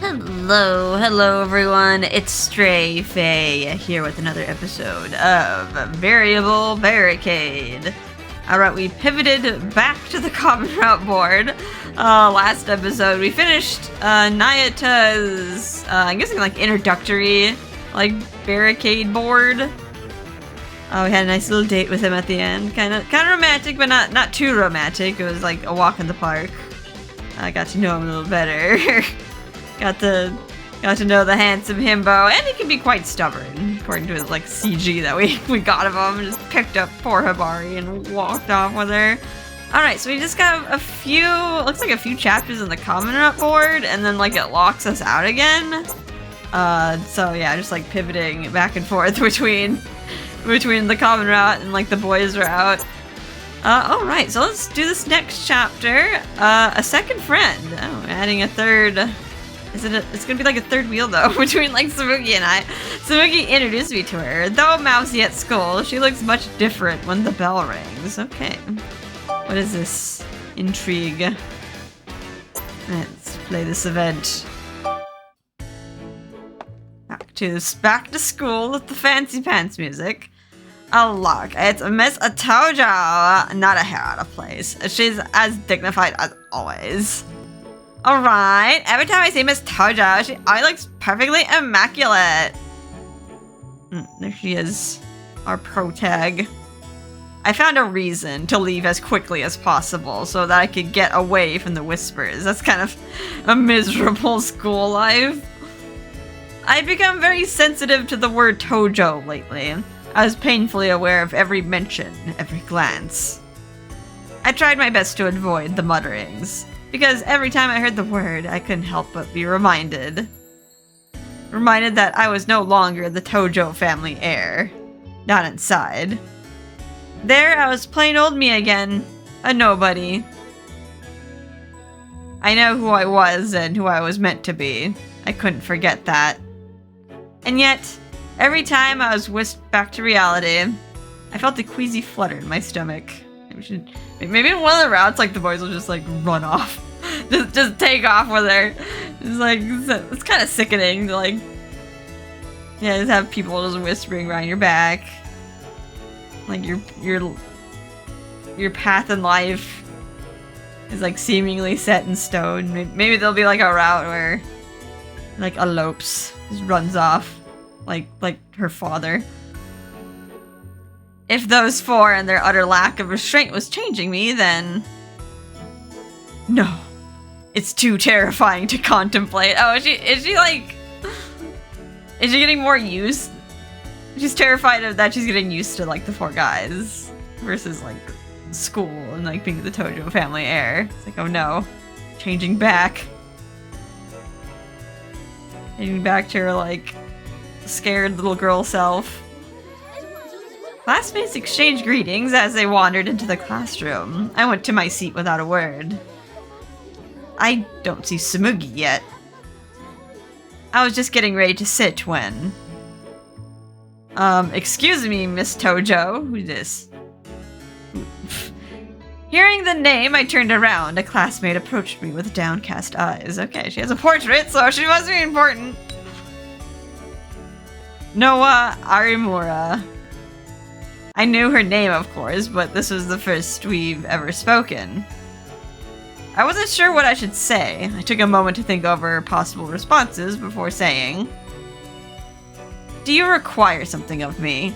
Hello everyone, it's Stray Faye here with another episode of Variable Barricade. Alright, we pivoted back to the common route board. Last episode we finished Nayata's, I'm guessing like introductory, like barricade board. We had a nice little date with him at the end. Kind of romantic, but not too romantic. It was like a walk in the park. I got to know him a little better. Got to know the handsome himbo, and he can be quite stubborn, according to his like CG that we got of him. Just picked up poor Hibari and walked off with her. Alright, so we just got a few, looks like a few chapters in the common route board, and then like it locks us out again. So yeah, just like pivoting back and forth between the common route and like the boys route. Alright, so let's do this next chapter. A second friend. Oh, adding a third. It's gonna be like a third wheel though, between like Tsumugi and I. Tsumugi introduced me to her. Though mousy at school, she looks much different when the bell rings. Okay. What is this? Intrigue. Let's play this event. Back to school with the fancy pants music. Oh look, it's Miss Tojo, not a hair out of place. She's as dignified as always. Alright, every time I see Miss Tojo, she always looks perfectly immaculate. There she is, our pro tag. I found a reason to leave as quickly as possible so that I could get away from the whispers. That's kind of a miserable school life. I've become very sensitive to the word Tojo lately. I was painfully aware of every mention, every glance. I tried my best to avoid the mutterings, because every time I heard the word, I couldn't help but be reminded that I was no longer the Tojo family heir. Not inside. There, I was plain old me again, a nobody. I know who I was and who I was meant to be. I couldn't forget that. And yet, every time I was whisked back to reality, I felt a queasy flutter in my stomach. Maybe in one of the routes, like the boys will just like run off, just take off with her. It's like it's kind of sickening to like, yeah, just have people just whispering around your back, like your path in life is like seemingly set in stone. Maybe there'll be like a route where like elopes, just runs off. Like her father. If those four and their utter lack of restraint was changing me, then... No. It's too terrifying to contemplate. Oh, is she getting more used? She's terrified of that she's getting used to, like, the four guys. Versus, like, school and, like, being the Tojo family heir. It's like, oh no. Changing back. Changing back to her, like... scared little girl self. Classmates exchanged greetings as they wandered into the classroom. I went to my seat without a word. I don't see Tsumugi yet. I was just getting ready to sit when... excuse me, Miss Tojo. Who's this? Hearing the name, I turned around. A classmate approached me with downcast eyes. Okay, she has a portrait, so she must be important. Noah Arimura. I knew her name, of course, but this was the first we've ever spoken. I wasn't sure what I should say. I took a moment to think over possible responses before saying, "Do you require something of me?"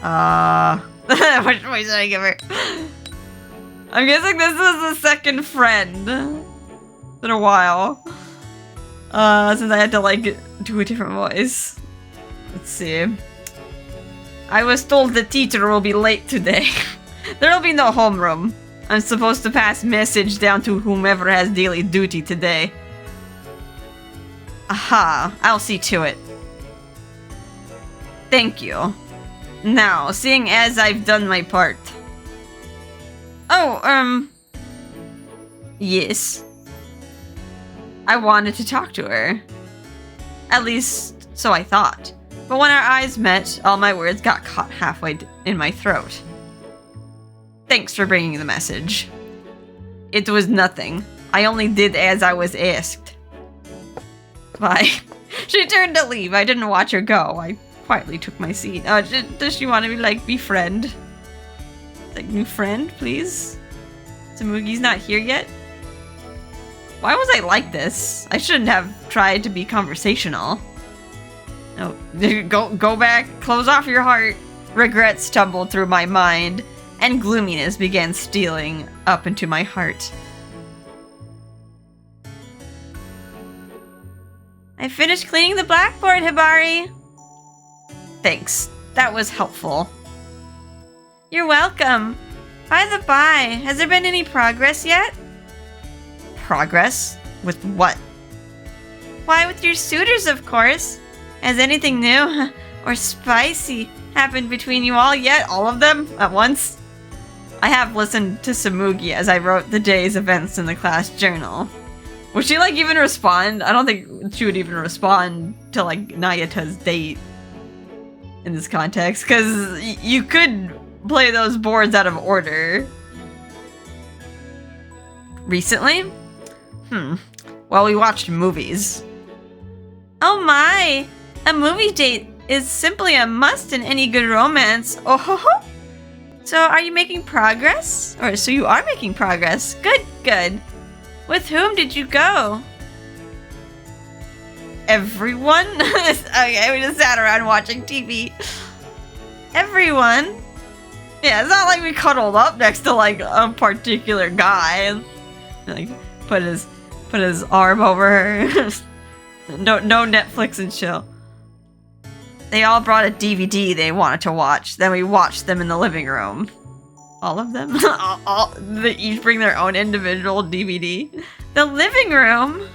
What voice did I give her? I'm guessing this is the second friend. It's been a while. Since I had to, like, do a different voice. Let's see. I was told the teacher will be late today. There'll be no homeroom. I'm supposed to pass message down to whomever has daily duty today. Aha, I'll see to it. Thank you. Now, seeing as I've done my part. Oh, yes. I wanted to talk to her. At least, so I thought. But when our eyes met, all my words got caught halfway in my throat. Thanks for bringing the message. It was nothing. I only did as I was asked. Bye. She turned to leave. I didn't watch her go. I quietly took my seat. Does she want to be like, befriend? Like, new friend, please? Tsumugi's not here yet? Why was I like this? I shouldn't have tried to be conversational. No, go back, close off your heart. Regrets tumbled through my mind, and gloominess began stealing up into my heart. I finished cleaning the blackboard, Hibari. Thanks, that was helpful. You're welcome. By the by, has there been any progress yet? Progress? With what? Why, with your suitors, of course. Has anything new or spicy happened between you all yet? All of them at once? I have listened to Tsumugi as I wrote the day's events in the class journal. Would she, like, even respond? I don't think she would even respond to, like, Nayata's date in this context, because you could play those boards out of order. Recently? Well, we watched movies. Oh my! A movie date is simply a must in any good romance. Oh ho ho! So are you making progress? Or so you are making progress. Good, good. With whom did you go? Everyone? Okay, we just sat around watching TV. Everyone? Yeah, it's not like we cuddled up next to like a particular guy. Like put his arm over her. No Netflix and chill. They all brought a DVD they wanted to watch. Then we watched them in the living room. All of them? They each bring their own individual DVD. The living room?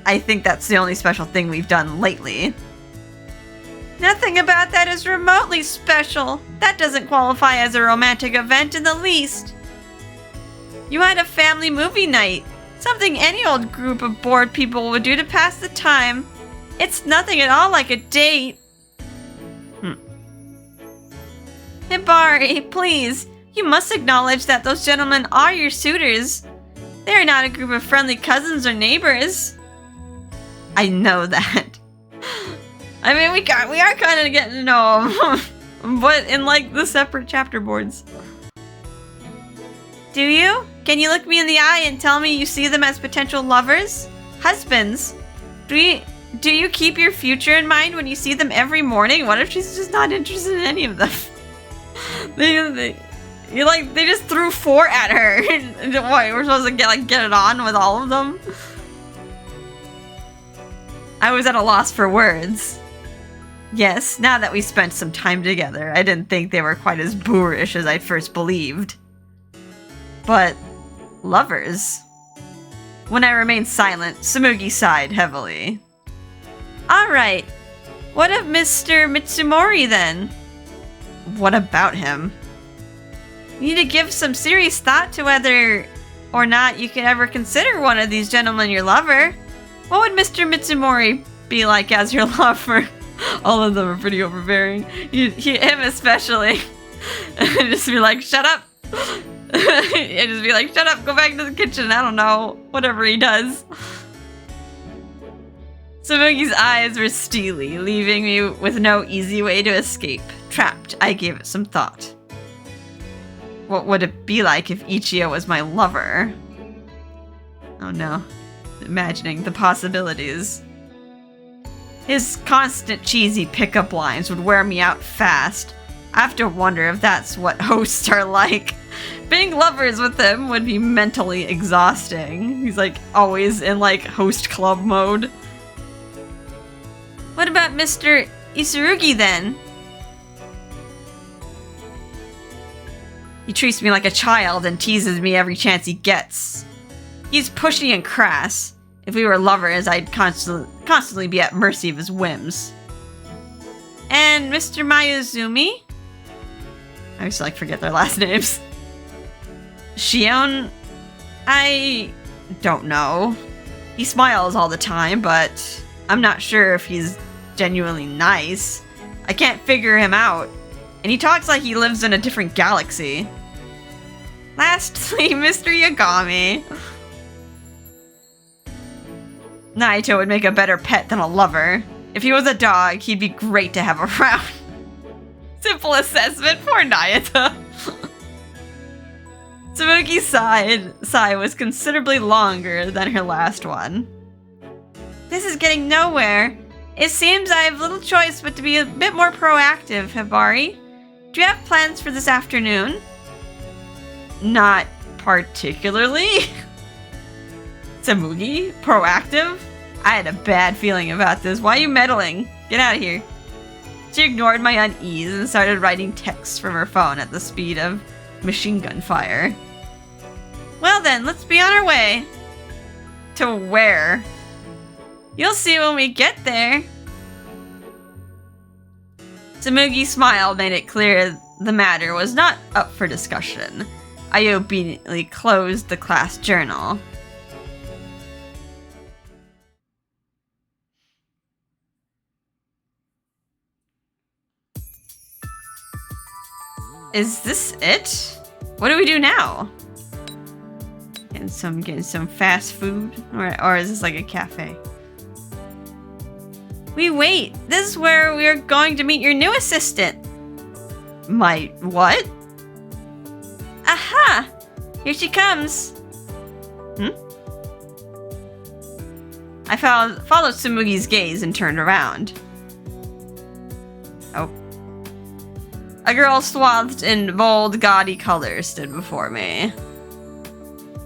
I think that's the only special thing we've done lately. Nothing about that is remotely special. That doesn't qualify as a romantic event in the least. You had a family movie night. Something any old group of bored people would do to pass the time. It's nothing at all like a date. Hibari, please. You must acknowledge that those gentlemen are your suitors. They are not a group of friendly cousins or neighbors. I know that. I mean, we are kind of getting to know them, but in like the separate chapter boards. Do you? Can you look me in the eye and tell me you see them as potential lovers? Husbands? Do you keep your future in mind when you see them every morning? What if she's just not interested in any of them? They just threw 4 at her. What, we're supposed to get it on with all of them? I was at a loss for words. Yes, now that we spent some time together, I didn't think they were quite as boorish as I first believed. But lovers. When I remained silent, Tsumugi sighed heavily. Alright, what of Mr. Mitsumori then? What about him? You need to give some serious thought to whether or not you can ever consider one of these gentlemen your lover. What would Mr. Mitsumori be like as your lover? All of them are pretty overbearing. Him especially. Just be like, shut up. And just be like, shut up, go back to the kitchen. I don't know. Whatever he does. Tsumugi's eyes were steely, leaving me with no easy way to escape. Trapped, I gave it some thought. What would it be like if Ichiyo was my lover? Oh no. Imagining the possibilities. His constant cheesy pickup lines would wear me out fast. I have to wonder if that's what hosts are like. Being lovers with him would be mentally exhausting. He's like always in like host club mode. What about Mr. Isurugi then? He treats me like a child and teases me every chance he gets. He's pushy and crass. If we were lovers, I'd constantly be at mercy of his whims. And Mr. Mayuzumi? I always forget their last names. Shion? I don't know. He smiles all the time, but I'm not sure if he's genuinely nice. I can't figure him out. And he talks like he lives in a different galaxy. Lastly, Mr. Yagami. Naito would make a better pet than a lover. If he was a dog, he'd be great to have around. Simple assessment, poor Naito. Tsumugi's sigh was considerably longer than her last one. This is getting nowhere. It seems I have little choice but to be a bit more proactive, Hibari. Do you have plans for this afternoon? Not particularly. Tsumugi? Proactive? I had a bad feeling about this. Why are you meddling? Get out of here. She ignored my unease and started writing texts from her phone at the speed of machine gun fire. Well then, let's be on our way. To where? You'll see when we get there. Tsumugi's smile made it clear the matter was not up for discussion. I obediently closed the class journal. Is this it? What do we do now? Getting some fast food? Or is this like a cafe? Wait, this is where we're going to meet your new assistant. My what? Aha! Here she comes. I followed Tsumugi's gaze and turned around. Oh. A girl swathed in bold, gaudy colors stood before me.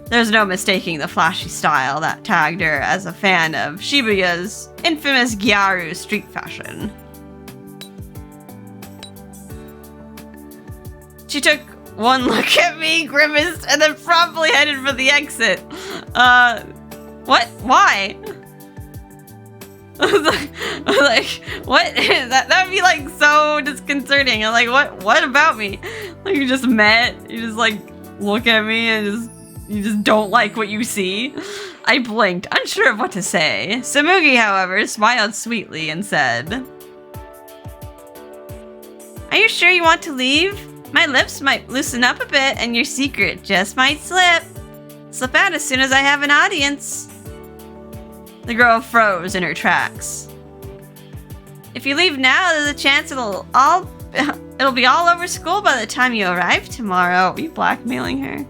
There's no mistaking the flashy style that tagged her as a fan of Shibuya's infamous Gyaru street fashion. She took one look at me, grimaced, and then promptly headed for the exit. What? Why? I was like, what? That would be like so disconcerting. I'm like, what about me? Like you just met, you just like look at me and you just don't like what you see. I blinked, unsure of what to say. Tsumugi, however, smiled sweetly and said, "Are you sure you want to leave? My lips might loosen up a bit and your secret just might slip. Slip out as soon as I have an audience." The girl froze in her tracks. "If you leave now, there's a chance it'll be all over school by the time you arrive tomorrow." Are you blackmailing her?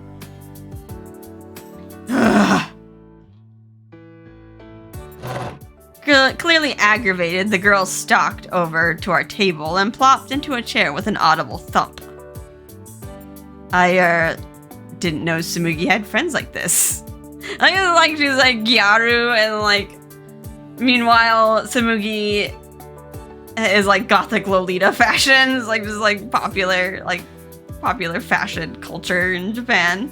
Clearly aggravated, the girl stalked over to our table and plopped into a chair with an audible thump. I didn't know Tsumugi had friends like this. Like she's like Gyaru, and like meanwhile Tsumugi is like gothic Lolita fashions, like just like popular fashion culture in Japan.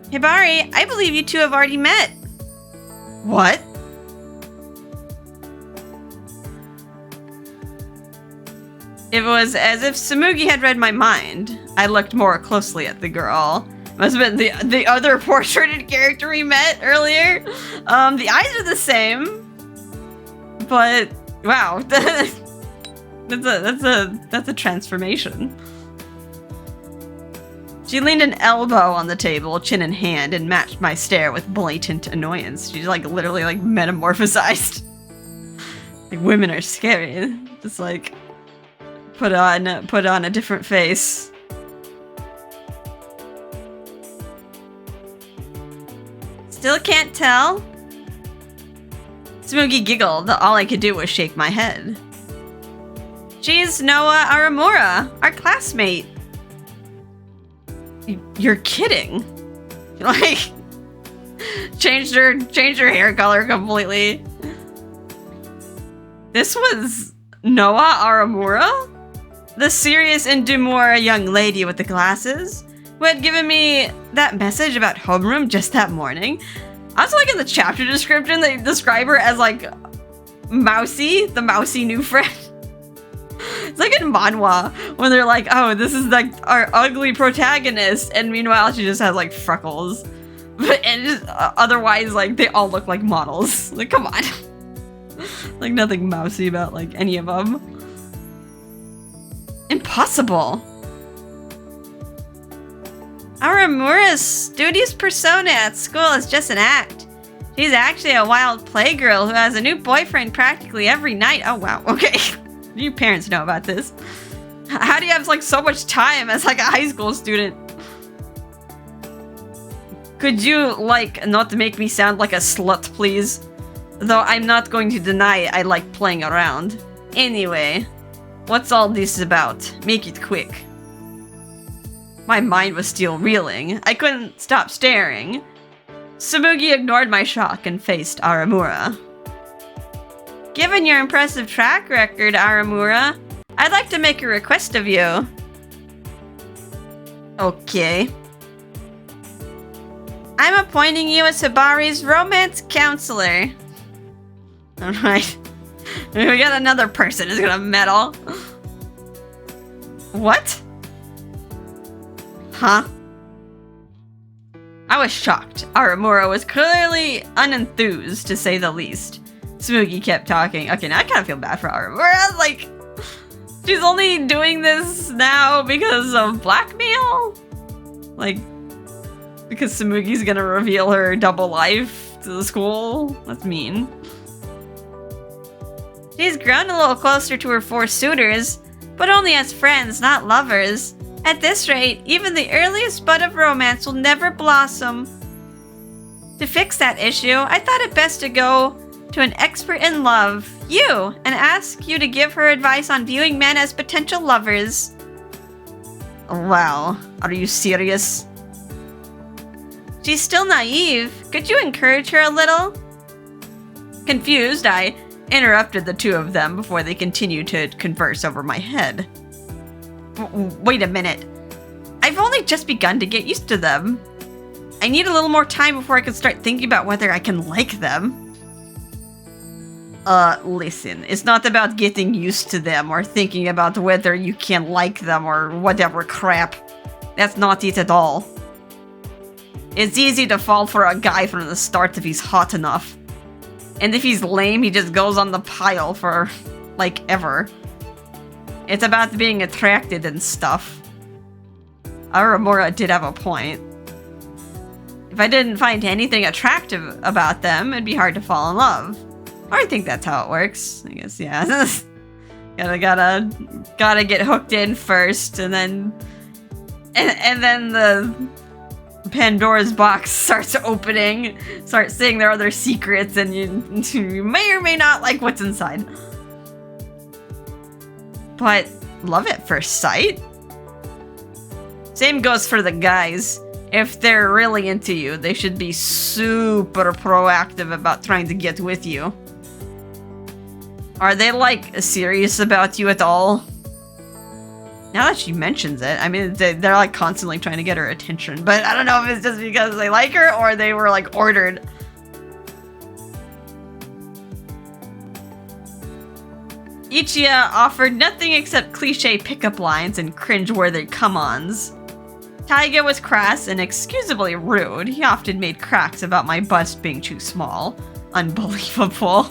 Hibari, I believe you two have already met. What? It was as if Tsumugi had read my mind. I looked more closely at the girl. Must have been the other portraited character we met earlier. The eyes are the same, but wow, that's a transformation. She leaned an elbow on the table, chin in hand, and matched my stare with blatant annoyance. She's like literally like metamorphosized. Like women are scary. Just like put on a different face. Still can't tell? Tsumugi giggled. All I could do was shake my head. She's Noah Aramura, our classmate. You're kidding. Like, changed her hair color completely. This was Noah Aramura? The serious and demure young lady with the glasses who had given me that message about homeroom just that morning. I was like in the chapter description, they describe her as like Mousy, the mousy new friend. It's like in manhwa when they're like, oh, this is like our ugly protagonist, and meanwhile she just has like freckles. And just, otherwise, like they all look like models. Like, come on. Like nothing mousy about like any of them. Impossible. Aramura's studious persona at school is just an act. She's actually a wild playgirl who has a new boyfriend practically every night. Oh wow, okay. Your parents know about this. How do you have like so much time as like a high school student? Could you like not make me sound like a slut, please? Though I'm not going to deny I like playing around. Anyway, what's all this about? Make it quick. My mind was still reeling. I couldn't stop staring. Tsumugi ignored my shock and faced Aramura. Given your impressive track record, Aramura, I'd like to make a request of you. Okay. I'm appointing you as Hibari's romance counselor. Alright. We got another person who's gonna meddle. What? Huh? I was shocked. Aramura was clearly unenthused, to say the least. Tsumugi kept talking. Okay, now I kind of feel bad for Aramura. Like, she's only doing this now because of blackmail? Like, because Tsumugi's gonna reveal her double life to the school? That's mean. She's grown a little closer to her 4 suitors, but only as friends, not lovers. At this rate, even the earliest bud of romance will never blossom. To fix that issue, I thought it best to go to an expert in love, you, and ask you to give her advice on viewing men as potential lovers. Wow, are you serious? She's still naive. Could you encourage her a little? Confused, I interrupted the two of them before they continued to converse over my head. Wait a minute. I've only just begun to get used to them. I need a little more time before I can start thinking about whether I can like them. Listen, it's not about getting used to them or thinking about whether you can like them or whatever crap. That's not it at all. It's easy to fall for a guy from the start if he's hot enough. And if he's lame, he just goes on the pile for, like, ever. It's about being attracted and stuff. Aramura did have a point. If I didn't find anything attractive about them, it'd be hard to fall in love. Or I think that's how it works. I guess, yeah. gotta get hooked in first, and then the Pandora's box starts opening, start seeing their other secrets, and you may or may not like what's inside. But love at first sight? Same goes for the guys. If they're really into you, they should be super proactive about trying to get with you. Are they, like, serious about you at all? Now that she mentions it, I mean, they're, like, constantly trying to get her attention. But I don't know if it's just because they like her or they were, like, ordered. Ichiya offered nothing except cliche pickup lines and cringe-worthy come-ons. Taiga was crass and excusably rude. He often made cracks about my bust being too small. Unbelievable.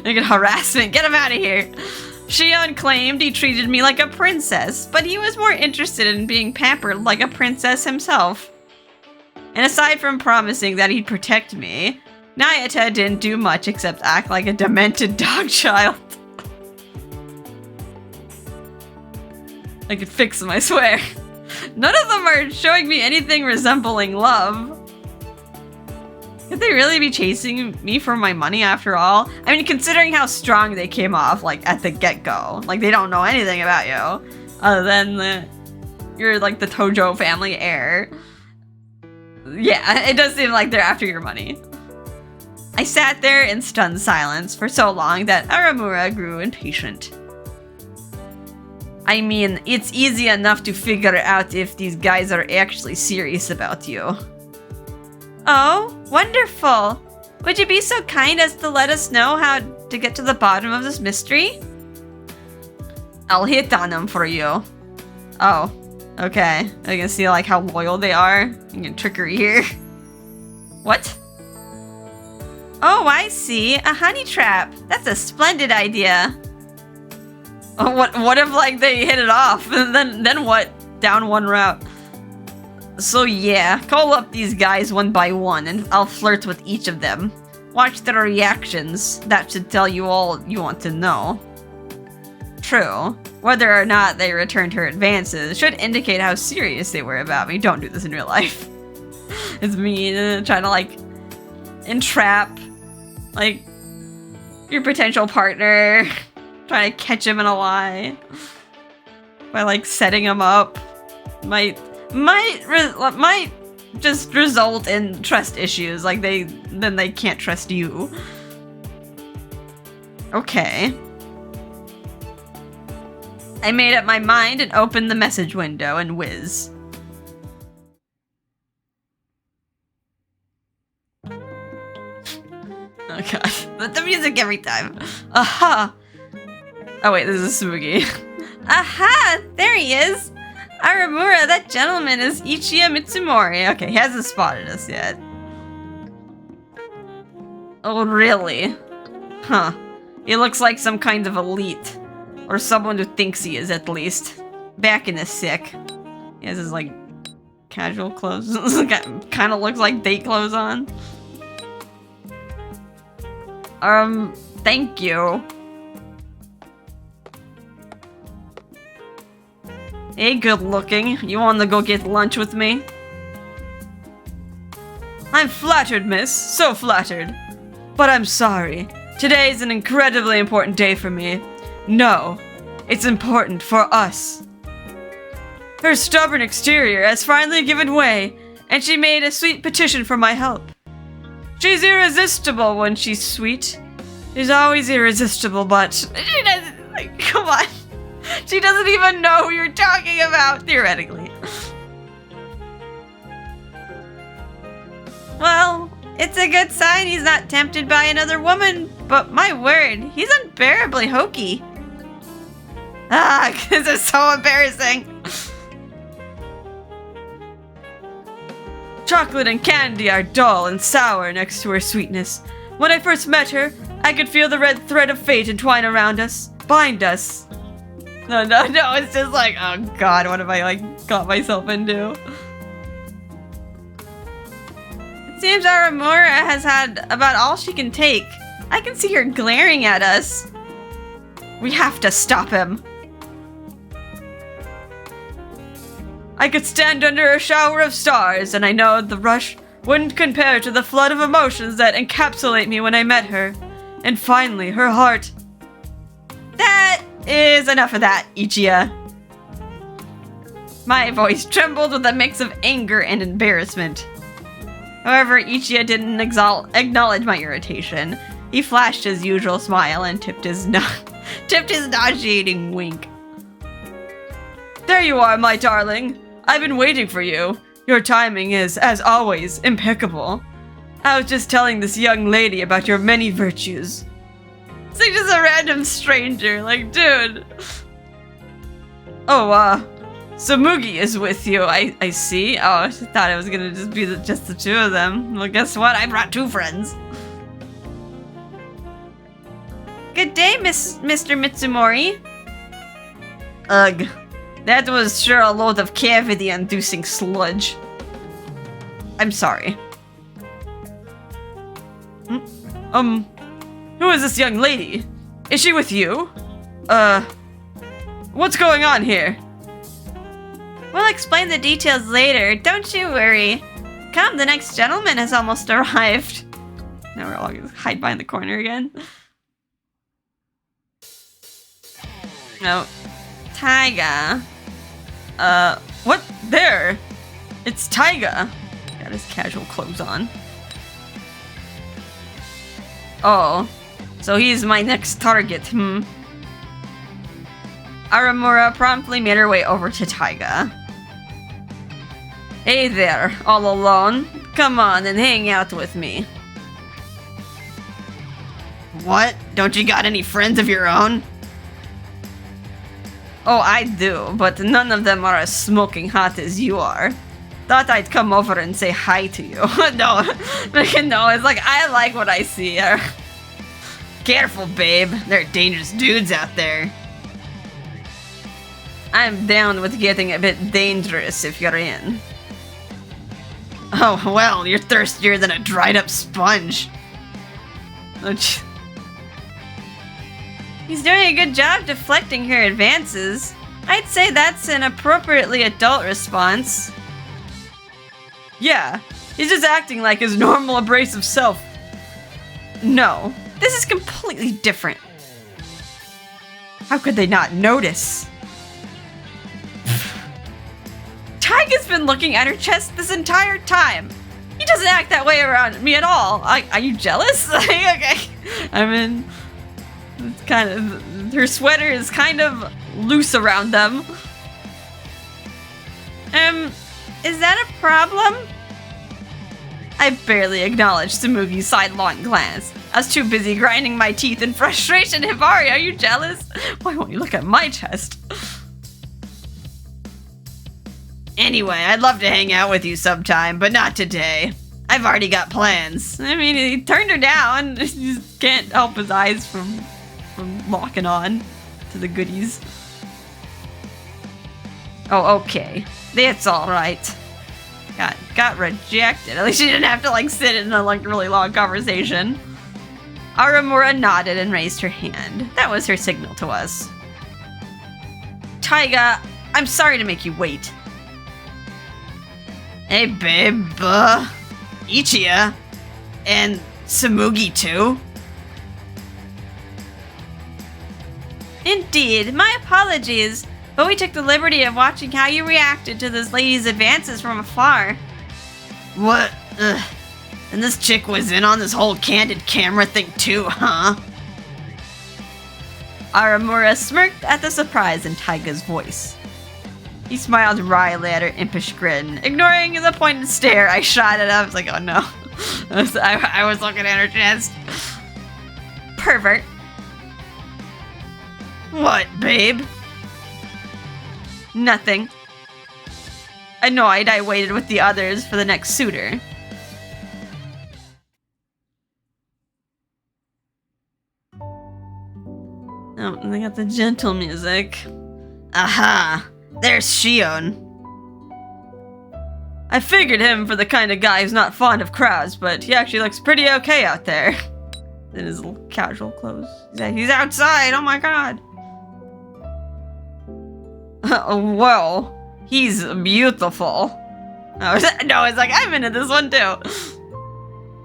Look at harassment. Get him out of here. Shion claimed he treated me like a princess, but he was more interested in being pampered like a princess himself. And aside from promising that he'd protect me, Nayata didn't do much except act like a demented dog child. I could fix them, I swear. None of them are showing me anything resembling love. Could they really be chasing me for my money after all? I mean, considering how strong they came off, like, at the get-go. Like, they don't know anything about you. Other than you're, like, the Tojo family heir. Yeah, it does seem like they're after your money. I sat there in stunned silence for so long that Aramura grew impatient. I mean, it's easy enough to figure out if these guys are actually serious about you. Oh, wonderful! Would you be so kind as to let us know how to get to the bottom of this mystery? I'll hit on them for you. Oh, okay. I can see like how loyal they are. You can trickery here. What? Oh, I see. A honey trap. That's a splendid idea. Oh, what if like they hit it off and then what? Down one route. So yeah, call up these guys one by one and I'll flirt with each of them. Watch their reactions. That should tell you all you want to know. True. Whether or not they returned her advances should indicate how serious they were about me. Don't do this in real life. It's me trying to, like, entrap, like, your potential partner. Trying to catch him in a lie. By, like, setting him up. Might just result in trust issues. Like, then they can't trust you. Okay. I made up my mind and opened the message window and whiz. Oh god, the music every time. Aha! Oh wait, this is Tsumugi. Aha! There he is! Aramura, that gentleman is Ichiya Mitsumori. Okay, he hasn't spotted us yet. Oh, really? Huh. He looks like some kind of elite. Or someone who thinks he is, at least. Back in the sick. He has his, like, casual clothes. Kind of looks like date clothes on. Thank you. Hey, good looking. You want to go get lunch with me? I'm flattered, miss. So flattered. But I'm sorry. Today is an incredibly important day for me. No, it's important for us. Her stubborn exterior has finally given way, and she made a sweet petition for my help. She's irresistible when she's sweet. She's always irresistible, but she doesn't, like, come on. She doesn't even know who you're talking about, theoretically. Well, it's a good sign he's not tempted by another woman, but my word, he's unbearably hokey. Ah, this is so embarrassing. Chocolate and candy are dull and sour next to her sweetness. When I first met her, I could feel the red thread of fate entwine around us, bind us. No, it's just like, oh god, what have I, like, got myself into? It seems Aramura has had about all she can take. I can see her glaring at us. We have to stop him. I could stand under a shower of stars, and I know the rush wouldn't compare to the flood of emotions that encapsulate me when I met her. And finally, her heart. That is enough of that, Ichiya. My voice trembled with a mix of anger and embarrassment. However, Ichiya didn't acknowledge my irritation. He flashed his usual smile and tipped his nauseating wink. There you are, my darling. I've been waiting for you. Your timing is, as always, impeccable. I was just telling this young lady about your many virtues. It's like just a random stranger, like, dude. Oh, Tsumugi is with you, I see. Oh, I thought it was gonna just be just the two of them. Well, guess what? I brought two friends. Good day, Mr. Mitsumori. Ugh. That was sure a load of cavity-inducing sludge. I'm sorry. Who is this young lady? Is she with you? What's going on here? We'll explain the details later, don't you worry. Come, the next gentleman has almost arrived. Now we're all gonna hide behind the corner again. No. Taiga. What? There! It's Taiga! Got his casual clothes on. Oh. So he's my next target, Aramura promptly made her way over to Taiga. Hey there, all alone? Come on and hang out with me. What? Don't you got any friends of your own? Oh, I do, but none of them are as smoking hot as you are. Thought I'd come over and say hi to you. No, it's like, I like what I see here. Careful, babe. There are dangerous dudes out there. I'm down with getting a bit dangerous if you're in. Oh, well, you're thirstier than a dried up sponge. He's doing a good job deflecting her advances. I'd say that's an appropriately adult response. Yeah, he's just acting like his normal abrasive self. No, this is completely different. How could they not notice? Taiga's been looking at her chest this entire time. He doesn't act that way around me at all. Are you jealous? Okay. I mean, it's kind of, her sweater is kind of loose around them. Is that a problem? I barely acknowledged Tsumugi's sidelong glance. I was too busy grinding my teeth in frustration. Hibari, are you jealous? Why won't you look at my chest? Anyway, I'd love to hang out with you sometime, but not today. I've already got plans. I mean, he turned her down. He just can't help his eyes from locking on to the goodies. Oh, okay. That's alright. Got rejected. At least she didn't have to, like, sit in a, like, really long conversation. Aramura nodded and raised her hand. That was her signal to us. Taiga, I'm sorry to make you wait. Hey, babe, Ichiya, and Tsumugi too? Indeed, my apologies, but we took the liberty of watching how you reacted to this lady's advances from afar. What? Ugh. And this chick was in on this whole candid camera thing too, huh? Aramura smirked at the surprise in Taiga's voice. He smiled wryly at her impish grin, ignoring the pointed stare I shot at him. I was like, oh no. I was looking at her chest. Pervert. What, babe? Nothing. Annoyed, I waited with the others for the next suitor. Oh, they got the gentle music. Aha! There's Shion. I figured him for the kind of guy who's not fond of crowds, but he actually looks pretty okay out there. In his little casual clothes. He's outside, oh my god. Whoa, he's beautiful. No, it's like, I'm into this one too.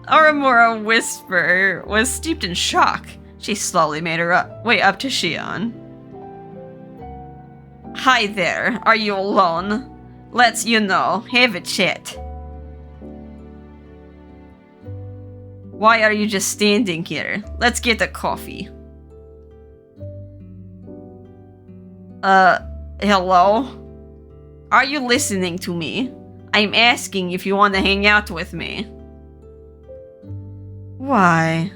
Aramura whisper was steeped in shock. She slowly made her way up to Shion. Hi there, are you alone? Let's, have a chat. Why are you just standing here? Let's get a coffee. Hello? Are you listening to me? I'm asking if you want to hang out with me. Why?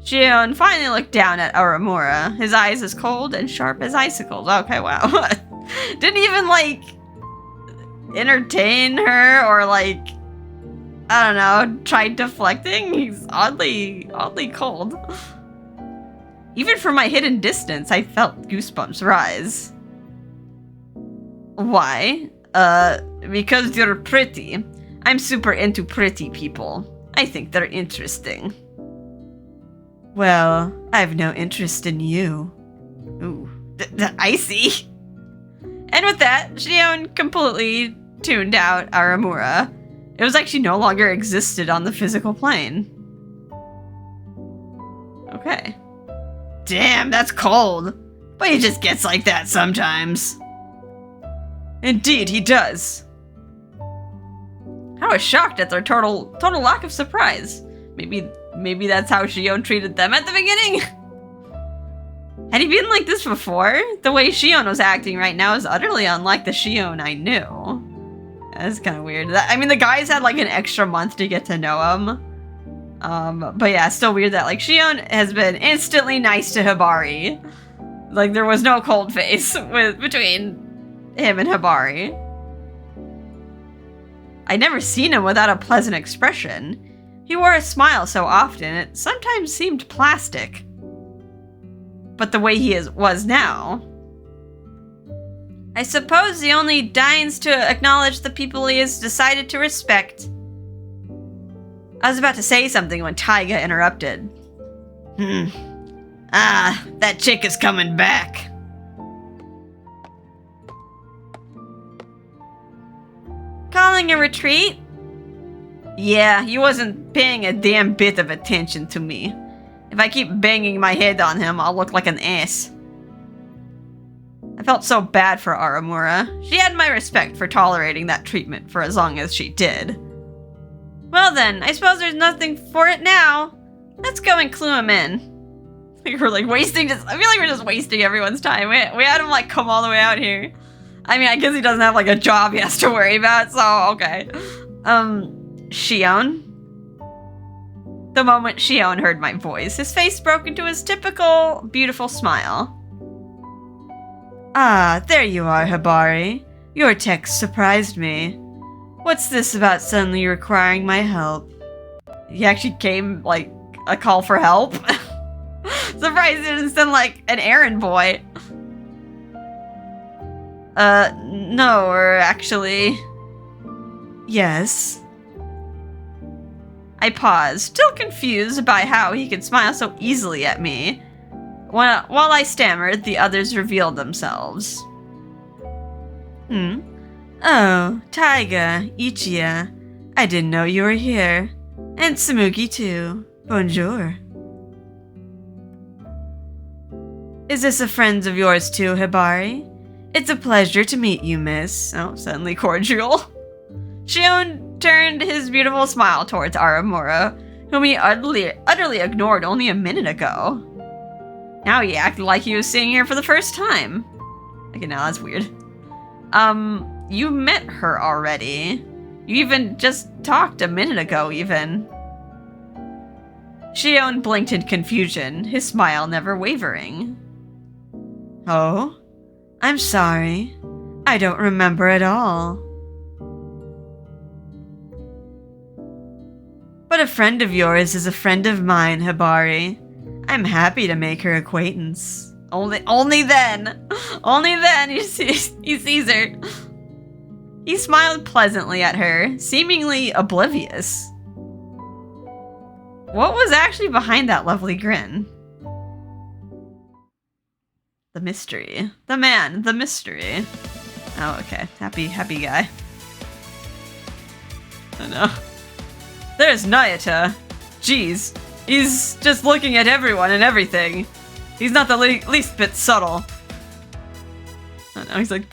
Shion finally looked down at Aramura, his eyes as cold and sharp as icicles. Okay, wow. Didn't even, like, entertain her or, like, I don't know, try deflecting. He's oddly cold. Even from my hidden distance, I felt goosebumps rise. Why? Because you're pretty. I'm super into pretty people. I think they're interesting. Well, I have no interest in you. Ooh, icy. And with that, Shion completely tuned out Aramura. It was like she no longer existed on the physical plane. Okay. Damn, that's cold. But he just gets like that sometimes. Indeed, he does. I was shocked at their total lack of surprise. Maybe that's how Shion treated them at the beginning. Had he been like this before? The way Shion was acting right now is utterly unlike the Shion I knew. That's kind of weird. I mean, the guys had like an extra month to get to know him. But yeah, still weird that like Shion has been instantly nice to Hibari. Like there was no cold face between him and Hibari. I'd never seen him without a pleasant expression. He wore a smile so often, it sometimes seemed plastic. But the way he was now, I suppose he only deigns to acknowledge the people he has decided to respect. I was about to say something when Taiga interrupted. That chick is coming back. Calling a retreat? Yeah, he wasn't paying a damn bit of attention to me. If I keep banging my head on him, I'll look like an ass. I felt so bad for Aramura. She had my respect for tolerating that treatment for as long as she did. Well then, I suppose there's nothing for it now. Let's go and clue him in. We're like wasting I feel like we're just wasting everyone's time. We had him like come all the way out here. I mean, I guess he doesn't have like a job he has to worry about, so okay. Shion? The moment Shion heard my voice, his face broke into his typical beautiful smile. Ah, there you are, Hibari. Your text surprised me. What's this about suddenly requiring my help? He actually came, like, a call for help? Surprised he didn't send, like, an errand boy. No, or actually... Yes? I paused, still confused by how he could smile so easily at me. While I stammered, the others revealed themselves. Oh, Taiga, Ichiya. I didn't know you were here. And Tsumugi too. Bonjour. Is this a friend of yours too, Hibari? It's a pleasure to meet you, miss. Oh, suddenly cordial. Shion turned his beautiful smile towards Aramura, whom he utterly ignored only a minute ago. Now he acted like he was sitting here for the first time. Okay, now that's weird. You met her already. You even just talked a minute ago, even. Shion blinked in confusion, his smile never wavering. Oh? I'm sorry. I don't remember at all. But a friend of yours is a friend of mine, Hibari. I'm happy to make her acquaintance. Only then he sees her. He smiled pleasantly at her, seemingly oblivious. What was actually behind that lovely grin? The mystery. The man, the mystery. Oh, okay. Happy guy. I know. There's Nayata. Jeez. He's just looking at everyone and everything. He's not the least bit subtle. I know, he's like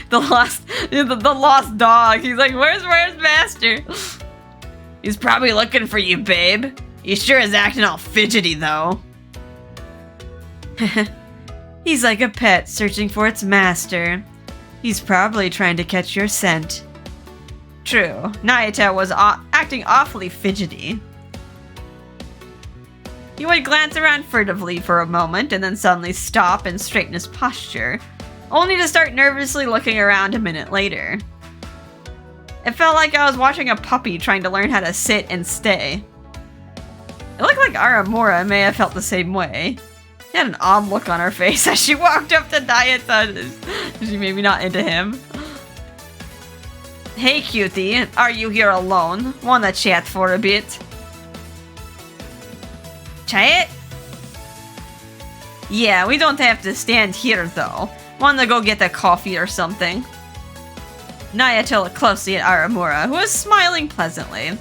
the lost dog. He's like, where's Master? He's probably looking for you, babe. He sure is acting all fidgety, though. He's like a pet searching for its master. He's probably trying to catch your scent. True, Nayata was acting awfully fidgety. He would glance around furtively for a moment and then suddenly stop and straighten his posture, only to start nervously looking around a minute later. It felt like I was watching a puppy trying to learn how to sit and stay. It looked like Aramura may have felt the same way. She had an odd look on her face as she walked up to Nayata. She maybe not into him. Hey cutie, are you here alone? Wanna chat for a bit? Chat? Yeah, we don't have to stand here though. Wanna go get a coffee or something? Nayata looked closely at Aramura, who was smiling pleasantly.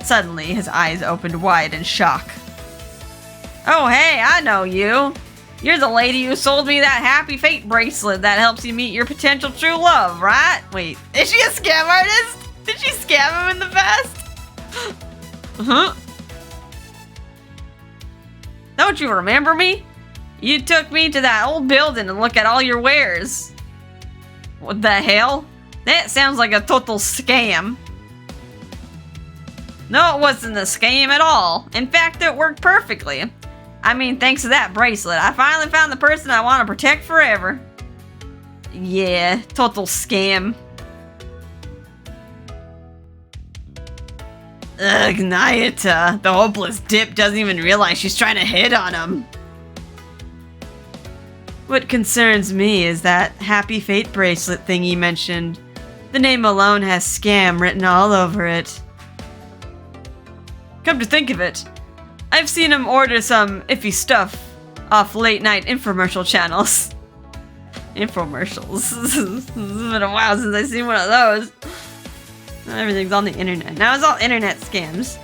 Suddenly, his eyes opened wide in shock. Oh hey, I know you! You're the lady who sold me that Happy Fate bracelet that helps you meet your potential true love, right? Wait, is she a scam artist? Did she scam him in the past? Huh? Don't you remember me? You took me to that old building to look at all your wares. What the hell? That sounds like a total scam. No, it wasn't a scam at all. In fact, it worked perfectly. I mean, thanks to that bracelet, I finally found the person I want to protect forever. Yeah, total scam. Ugh, Nayata. The hopeless dip doesn't even realize she's trying to hit on him. What concerns me is that Happy Fate bracelet thing you mentioned. The name alone has scam written all over it. Come to think of it, I've seen him order some iffy stuff off late-night infomercial channels. Infomercials. It's been a while since I've seen one of those. Everything's on the internet. Now it's all internet scams.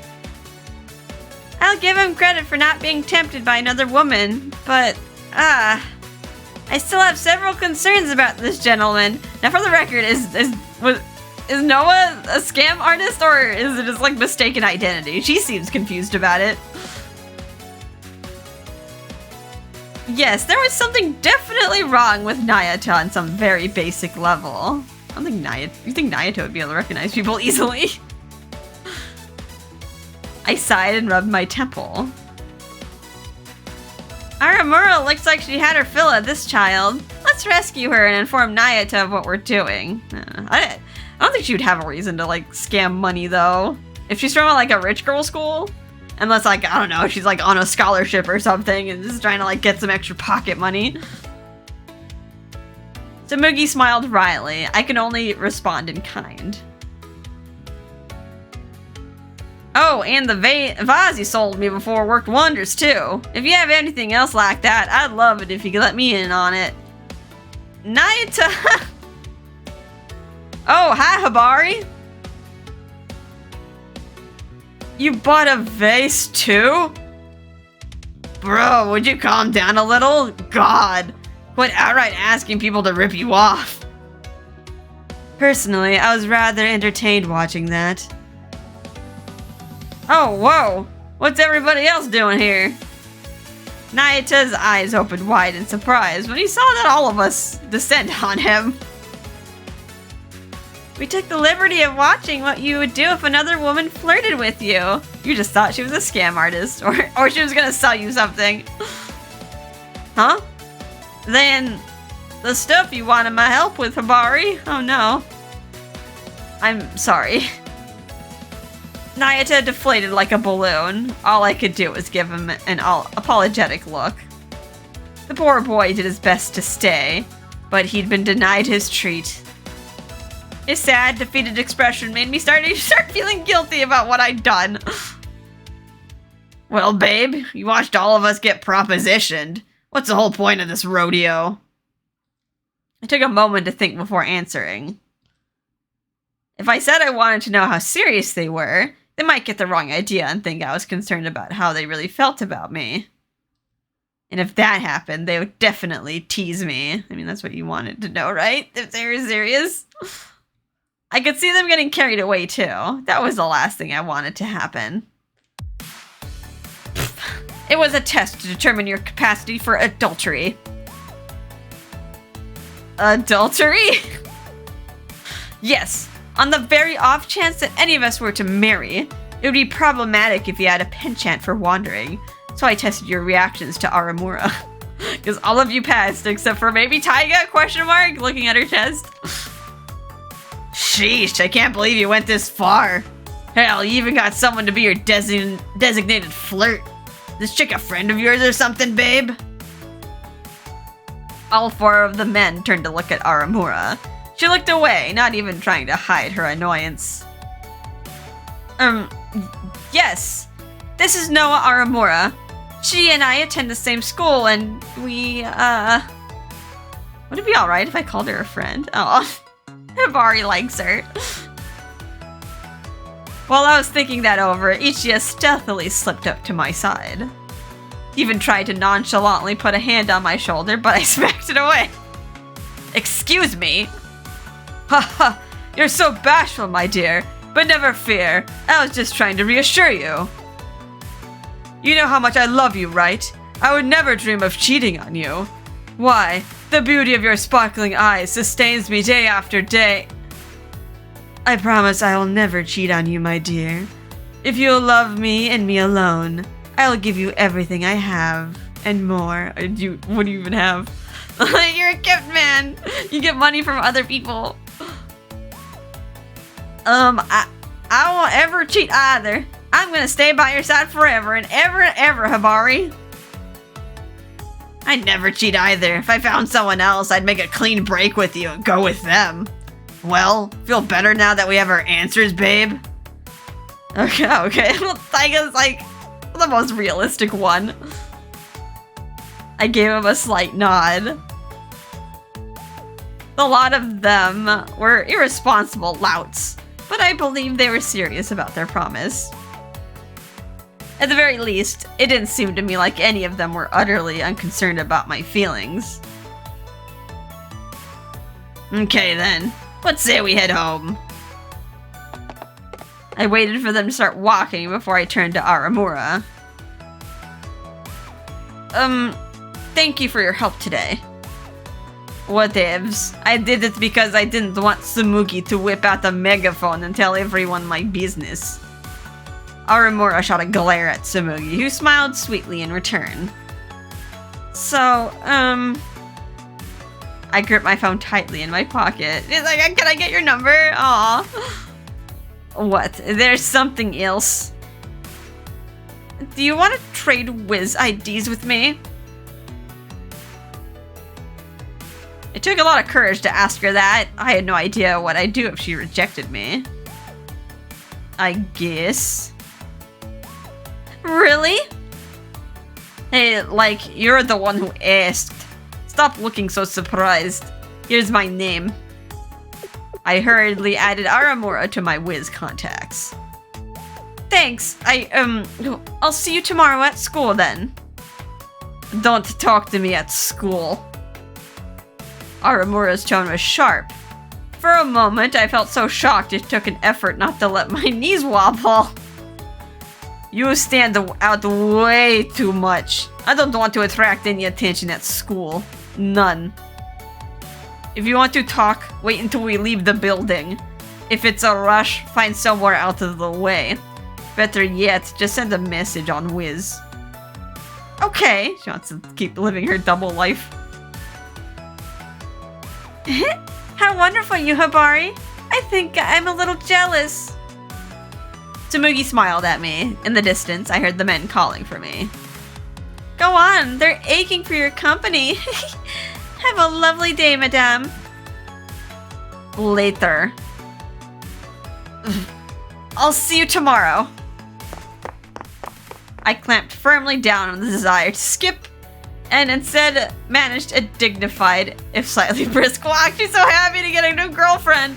I'll give him credit for not being tempted by another woman, but, I still have several concerns about this gentleman. Now, for the record, is Noah a scam artist, or is it just, like, mistaken identity? She seems confused about it. Yes, there was something definitely wrong with Nayata on some very basic level. I don't think you think Nayata would be able to recognize people easily? I sighed and rubbed my temple. Aramura looks like she had her fill of this child. Let's rescue her and inform Nayata of what we're doing. I don't think she would have a reason to, like, scam money, though. If she's from, like, a rich girl school, unless, like, I don't know, she's, like, on a scholarship or something and just trying to, like, get some extra pocket money. Tsumugi smiled wryly. I can only respond in kind. Oh, and the vase you sold me before worked wonders, too. If you have anything else like that, I'd love it if you could let me in on it. Nayata! Oh, hi, Hibari! You bought a vase, too? Bro, would you calm down a little? God, quit outright asking people to rip you off. Personally, I was rather entertained watching that. Oh, whoa! What's everybody else doing here? Nayata's eyes opened wide in surprise when he saw that all of us descend on him. We took the liberty of watching what you would do if another woman flirted with you. You just thought she was a scam artist, or she was gonna sell you something. Huh? Then, the stuff you wanted my help with, Hibari? Oh no. I'm sorry. Nayata deflated like a balloon. All I could do was give him an apologetic look. The poor boy did his best to stay, but he'd been denied his treat. His sad, defeated expression made me start feeling guilty about what I'd done. Well, babe, you watched all of us get propositioned. What's the whole point of this rodeo? I took a moment to think before answering. If I said I wanted to know how serious they were, they might get the wrong idea and think I was concerned about how they really felt about me. And if that happened, they would definitely tease me. I mean, that's what you wanted to know, right? If they were serious. I could see them getting carried away, too. That was the last thing I wanted to happen. It was a test to determine your capacity for adultery. Adultery? Yes. On the very off chance that any of us were to marry, it would be problematic if you had a penchant for wandering. So I tested your reactions to Aramura. Because all of you passed, except for maybe Taiga, question mark, looking at her chest. Sheesh, I can't believe you went this far. Hell, you even got someone to be your designated flirt. This chick a friend of yours or something, babe? All four of the men turned to look at Aramura. She looked away, not even trying to hide her annoyance. Yes. This is Noah Aramura. She and I attend the same school, and we, would it be alright if I called her a friend? Oh, Hibari likes her. While I was thinking that over, Ichiya stealthily slipped up to my side. He even tried to nonchalantly put a hand on my shoulder, but I smacked it away. Excuse me? Haha, you're so bashful, my dear. But never fear, I was just trying to reassure you. You know how much I love you, right? I would never dream of cheating on you. Why, the beauty of your sparkling eyes sustains me day after day. I promise I will never cheat on you, my dear. If you'll love me and me alone, I'll give you everything I have, and more. What do you even have? You're a gift man! You get money from other people. I won't ever cheat either. I'm gonna stay by your side forever and ever, Hibari. I'd never cheat either. If I found someone else, I'd make a clean break with you and go with them. Well, feel better now that we have our answers, babe? Okay. Well, Taiga's like the most realistic one. I gave him a slight nod. A lot of them were irresponsible louts, but I believe they were serious about their promise. At the very least, it didn't seem to me like any of them were utterly unconcerned about my feelings. Okay then, let's say we head home. I waited for them to start walking before I turned to Aramura. Thank you for your help today. Whatevs. I did it because I didn't want Tsumugi to whip out the megaphone and tell everyone my business. Aramura shot a glare at Tsumugi, who smiled sweetly in return. So, I gripped my phone tightly in my pocket. It's like, can I get your number? Aw. What? There's something else. Do you want to trade Wiz IDs with me? It took a lot of courage to ask her that. I had no idea what I'd do if she rejected me. I guess. Really? Hey, like, you're the one who asked. Stop looking so surprised. Here's my name. I hurriedly added Aramura to my Wiz contacts. Thanks. I'll see you tomorrow at school then. Don't talk to me at school. Aramura's tone was sharp. For a moment, I felt so shocked it took an effort not to let my knees wobble. You stand out way too much. I don't want to attract any attention at school. None. If you want to talk, wait until we leave the building. If it's a rush, find somewhere out of the way. Better yet, just send a message on Wiz. Okay, she wants to keep living her double life. How wonderful you, Hibari. I think I'm a little jealous. Tsumugi smiled at me. In the distance, I heard the men calling for me. Go on, they're aching for your company. Have a lovely day, madame. Later. I'll see you tomorrow. I clamped firmly down on the desire to skip and instead managed a dignified, if slightly brisk walk. She's so happy to get a new girlfriend.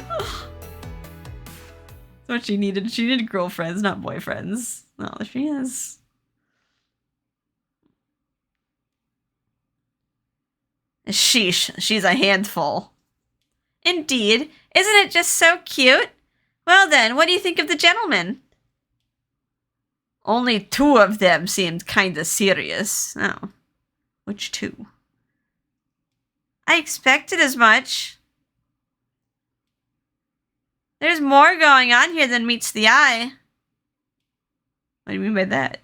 That's what she needed. She needed girlfriends, not boyfriends. Oh, there she is. Sheesh, she's a handful. Indeed. Isn't it just so cute? Well then, what do you think of the gentleman? Only 2 of them seemed kinda serious. Oh. Which 2? I expected as much. There's more going on here than meets the eye. What do you mean by that?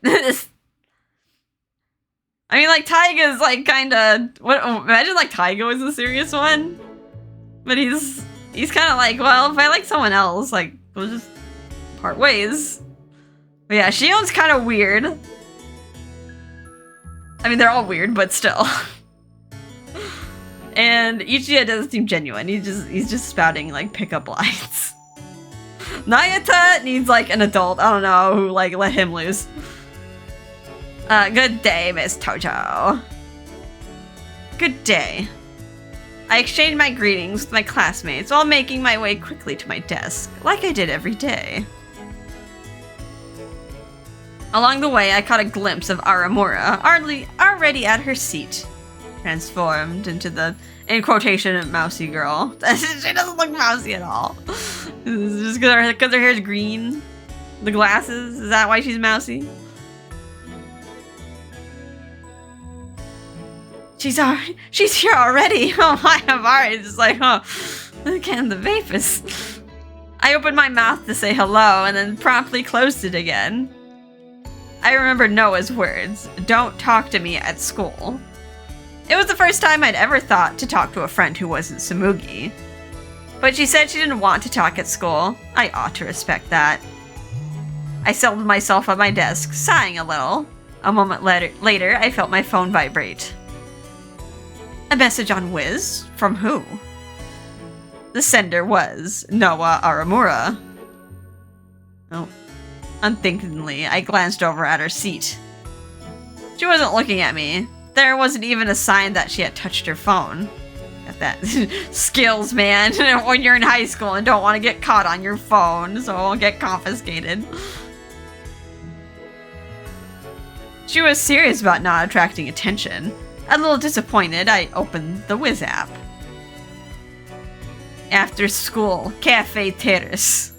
I mean, like, Taiga's, like, kinda... Imagine, like, Taiga was the serious one. But he's kind of like, well, if I like someone else, like, we'll just part ways. But yeah, Shion's kind of weird. I mean, they're all weird, but still. And Ichiya doesn't seem genuine. He's just spouting, like, pickup lines. Nayata needs, like, an adult, I don't know, who, like, let him loose. Good day, Miss Tojo. Good day. I exchanged my greetings with my classmates while making my way quickly to my desk, like I did every day. Along the way, I caught a glimpse of Aramura, already at her seat, transformed into the, in quotation, mousy girl. She doesn't look mousy at all. Just because her hair's green? The glasses? Is that why she's mousy? She's here already. Oh my, Hibari is just like, oh, look at the vapors. I opened my mouth to say hello and then promptly closed it again. I remembered Noah's words, don't talk to me at school. It was the first time I'd ever thought to talk to a friend who wasn't Tsumugi. But she said she didn't want to talk at school. I ought to respect that. I settled myself at my desk, sighing a little. A moment later, I felt my phone vibrate. A message on Wiz? From who? The sender was Noah Aramura. Oh. Unthinkingly, I glanced over at her seat. She wasn't looking at me. There wasn't even a sign that she had touched her phone. Got that skills, man, when you're in high school and don't want to get caught on your phone, so it'll get confiscated. She was serious about not attracting attention. A little disappointed, I opened the Wiz app. After school, Cafe Terrace.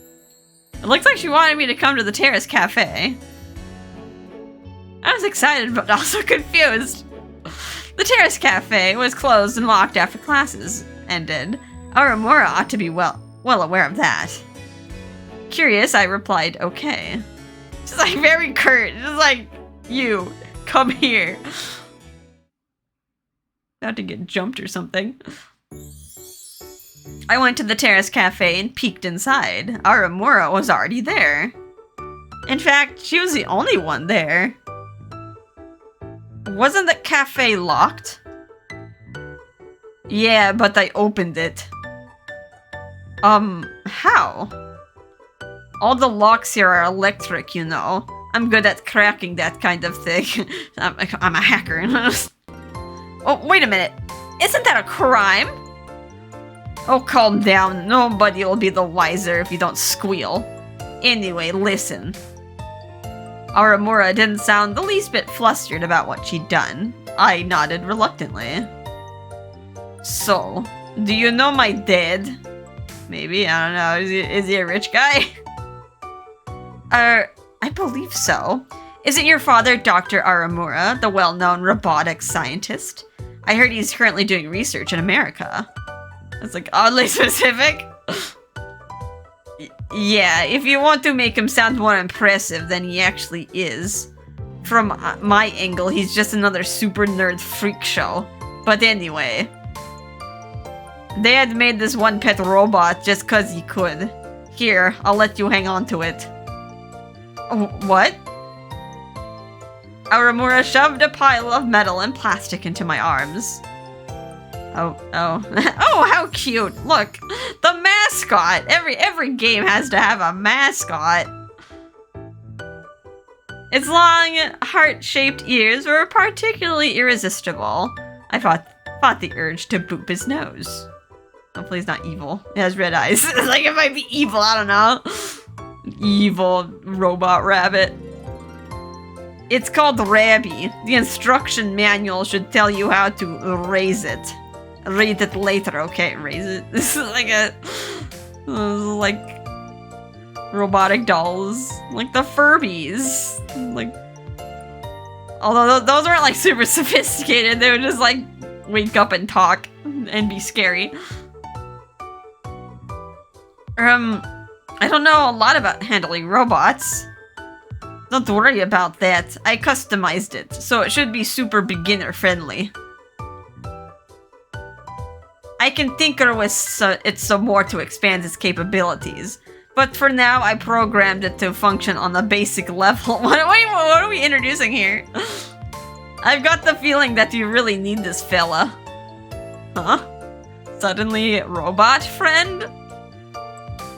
It looks like she wanted me to come to the Terrace Cafe. I was excited, but also confused. The Terrace Cafe was closed and locked after classes ended. Aramura ought to be well aware of that. Curious, I replied, okay. She's like very curt, just like, you, come here. About to get jumped or something. I went to the Terrace Cafe and peeked inside. Aramura was already there. In fact, she was the only one there. Wasn't the cafe locked? Yeah, but I opened it. How? All the locks here are electric, you know. I'm good at cracking that kind of thing. I'm a hacker. Oh, wait a minute. Isn't that a crime? Oh, calm down. Nobody will be the wiser if you don't squeal. Anyway, listen. Aramura didn't sound the least bit flustered about what she'd done. I nodded reluctantly. So, do you know my dad? Maybe, I don't know. Is he a rich guy? I believe so. Is it your father, Dr. Aramura, the well-known robotics scientist? I heard he's currently doing research in America. That's like oddly specific. Yeah, if you want to make him sound more impressive than he actually is. From my angle, he's just another super nerd freak show. But anyway. Dad made this one pet robot just cause he could. Here, I'll let you hang on to it. Oh, what? Aramura shoved a pile of metal and plastic into my arms. Oh. Oh, how cute. Look, the mascot. Every game has to have a mascot. Its long, heart-shaped ears were particularly irresistible. I fought the urge to boop his nose. Hopefully he's not evil. It has red eyes. It's like it might be evil, I don't know. Evil robot rabbit. It's called Rabby. The instruction manual should tell you how to raise it. Read it later, okay? Raise it. This is like like robotic dolls, like the Furbies. Like, although those weren't like super sophisticated, they would just like wake up and talk and be scary. I don't know a lot about handling robots. Don't worry about that. I customized it, so it should be super beginner friendly. I can tinker with it some more to expand its capabilities, but for now I programmed it to function on a basic level. What are we introducing here? I've got the feeling that you really need this fella. Huh? Suddenly, robot friend?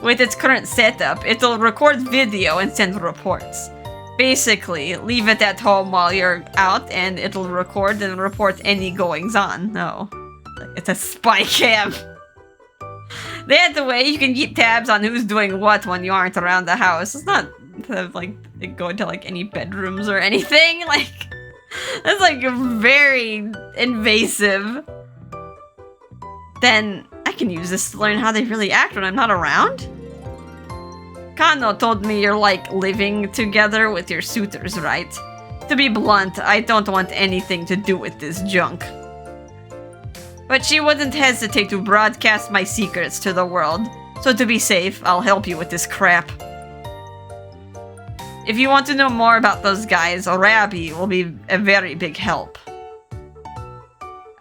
With its current setup, it'll record video and send reports. Basically, leave it at home while you're out and it'll record and report any goings-on. No. It's a spy cam. That way you can keep tabs on who's doing what when you aren't around the house. It's not like go into like any bedrooms or anything. Like, that's like very invasive. Then I can use this to learn how they really act when I'm not around. Kano told me you're like living together with your suitors, right? To be blunt, I don't want anything to do with this junk. But she wouldn't hesitate to broadcast my secrets to the world, so to be safe, I'll help you with this crap. If you want to know more about those guys, Rabby will be a very big help.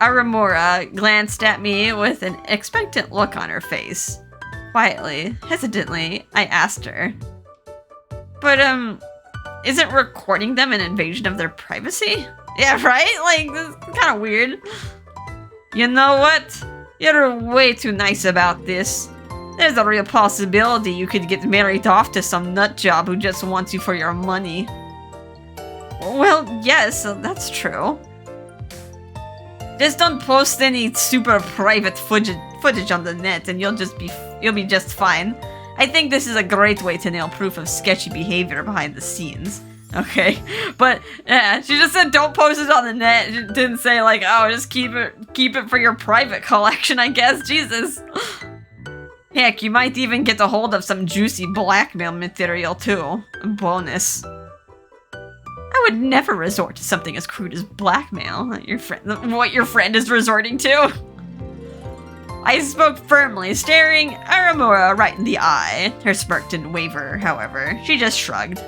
Aramura glanced at me with an expectant look on her face. Quietly, hesitantly, I asked her. But, isn't recording them an invasion of their privacy? Yeah, right? Like, this is kind of weird. You know what? You're way too nice about this. There's a real possibility you could get married off to some nutjob who just wants you for your money. Well, yes, that's true. Just don't post any super private footage on the net and you'll be just fine. I think this is a great way to nail proof of sketchy behavior behind the scenes. Okay, but yeah, she just said don't post it on the net. She didn't say like, oh, just keep it for your private collection, I guess. Jesus. Heck, you might even get a hold of some juicy blackmail material too. A bonus. I would never resort to something as crude as blackmail. What your friend is resorting to. I spoke firmly, staring Aramura right in the eye. Her smirk didn't waver, however. She just shrugged.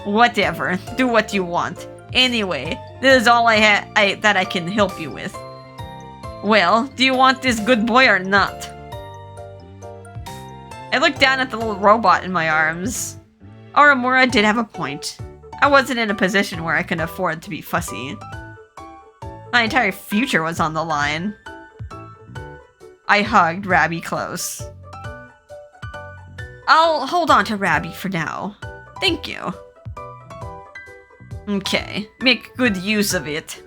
Whatever. Do what you want. Anyway, this is all that I can help you with. Well, do you want this good boy or not? I looked down at the little robot in my arms. Aramura did have a point. I wasn't in a position where I could afford to be fussy. My entire future was on the line. I hugged Rabby close. I'll hold on to Rabby for now. Thank you. Okay, make good use of it.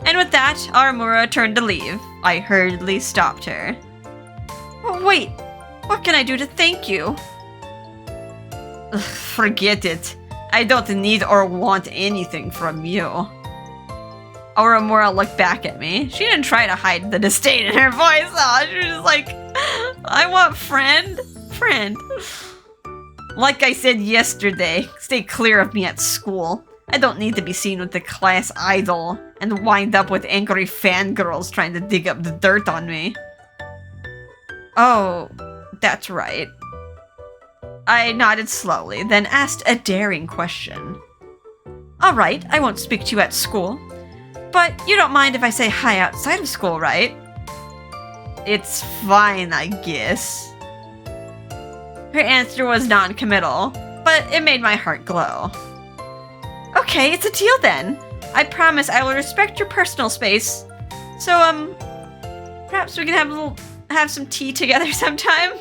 And with that, Aramura turned to leave. I hurriedly stopped her. Oh, wait, what can I do to thank you? Ugh, forget it. I don't need or want anything from you. Aramura looked back at me. She didn't try to hide the disdain in her voice. Oh, she was just like, I want friend. Like I said yesterday, stay clear of me at school. I don't need to be seen with the class idol and wind up with angry fangirls trying to dig up the dirt on me. Oh, that's right. I nodded slowly, then asked a daring question. Alright, I won't speak to you at school. But you don't mind if I say hi outside of school, right? It's fine, I guess. Her answer was non-committal, but it made my heart glow. Okay, it's a deal then. I promise I will respect your personal space. So, perhaps we can have some tea together sometime?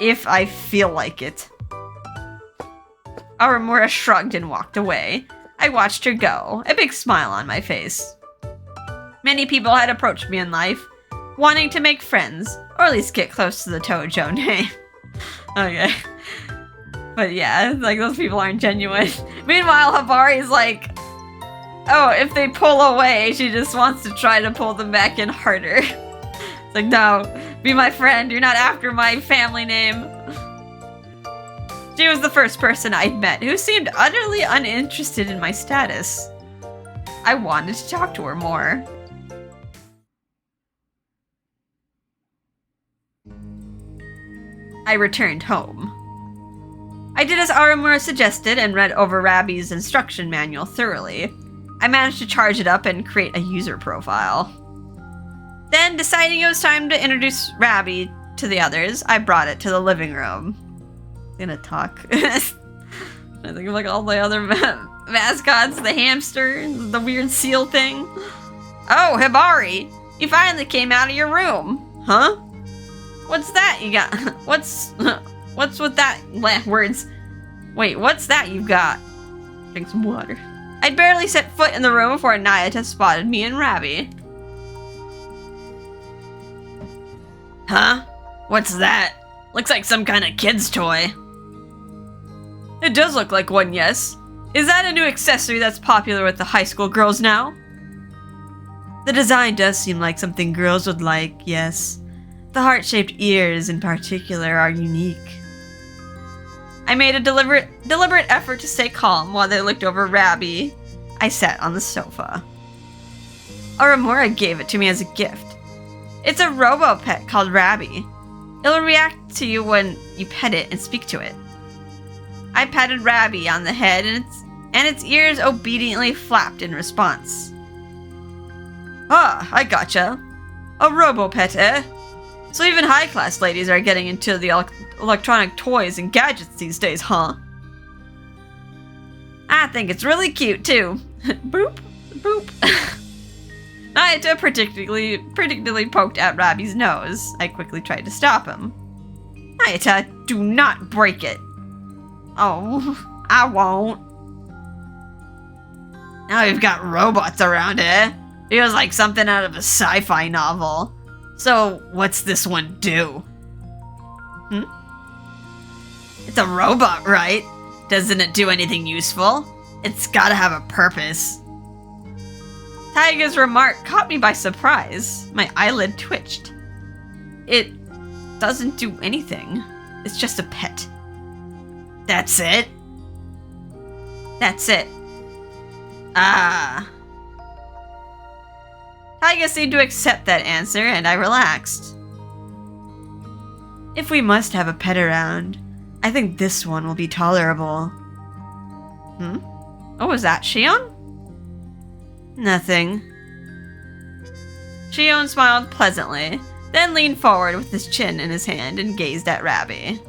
If I feel like it. Aramura shrugged and walked away. I watched her go, a big smile on my face. Many people had approached me in life, wanting to make friends, or at least get close to the Tojo name. Okay. But yeah, like those people aren't genuine. Meanwhile, Hibari's like, oh, if they pull away, she just wants to try to pull them back in harder. It's like, no, be my friend, you're not after my family name. She was the first person I'd met who seemed utterly uninterested in my status. I wanted to talk to her more. I returned home. I did as Aramura suggested and read over Rabby's instruction manual thoroughly. I managed to charge it up and create a user profile. Then, deciding it was time to introduce Rabby to the others, I brought it to the living room. Gonna talk. I think of like all the other mascots, the hamster, the weird seal thing. Oh, Hibari! You finally came out of your room! Huh? What's that you got? What's with that words? Wait, what's that you've got? Drink some water. I'd barely set foot in the room before Nayata spotted me and Rabby. Huh? What's that? Looks like some kind of kid's toy. It does look like one, yes. Is that a new accessory that's popular with the high school girls now? The design does seem like something girls would like, yes. The heart-shaped ears in particular are unique. I made a deliberate effort to stay calm while they looked over Rabby. I sat on the sofa. Aramura gave it to me as a gift. It's a robo-pet called Rabby. It'll react to you when you pet it and speak to it. I patted Rabby on the head and its ears obediently flapped in response. Ah, I gotcha. A robo-pet, eh? So even high-class ladies are getting into the electronic toys and gadgets these days, huh? I think it's really cute, too. Boop, boop. Nayata predictably poked at Rabi's nose. I quickly tried to stop him. Nayata, do not break it. Oh, I won't. Now we've got robots around here. Feels like something out of a sci-fi novel. So, what's this one do? It's a robot, right? Doesn't it do anything useful? It's gotta have a purpose. Taiga's remark caught me by surprise. My eyelid twitched. It doesn't do anything. It's just a pet. That's it? That's it. Ah. Taiga seemed to accept that answer, and I relaxed. If we must have a pet around, I think this one will be tolerable. What was that, Shion? Nothing. Shion smiled pleasantly, then leaned forward with his chin in his hand and gazed at Rabi.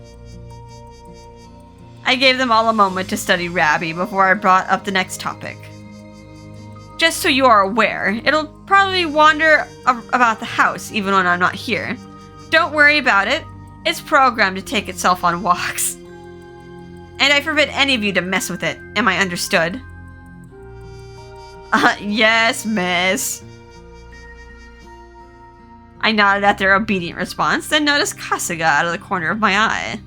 I gave them all a moment to study Rabi before I brought up the next topic. Just so you are aware, it'll probably wander about the house even when I'm not here. Don't worry about it. It's programmed to take itself on walks. And I forbid any of you to mess with it. Am I understood? Yes, miss. I nodded at their obedient response, then noticed Kasuga out of the corner of my eye.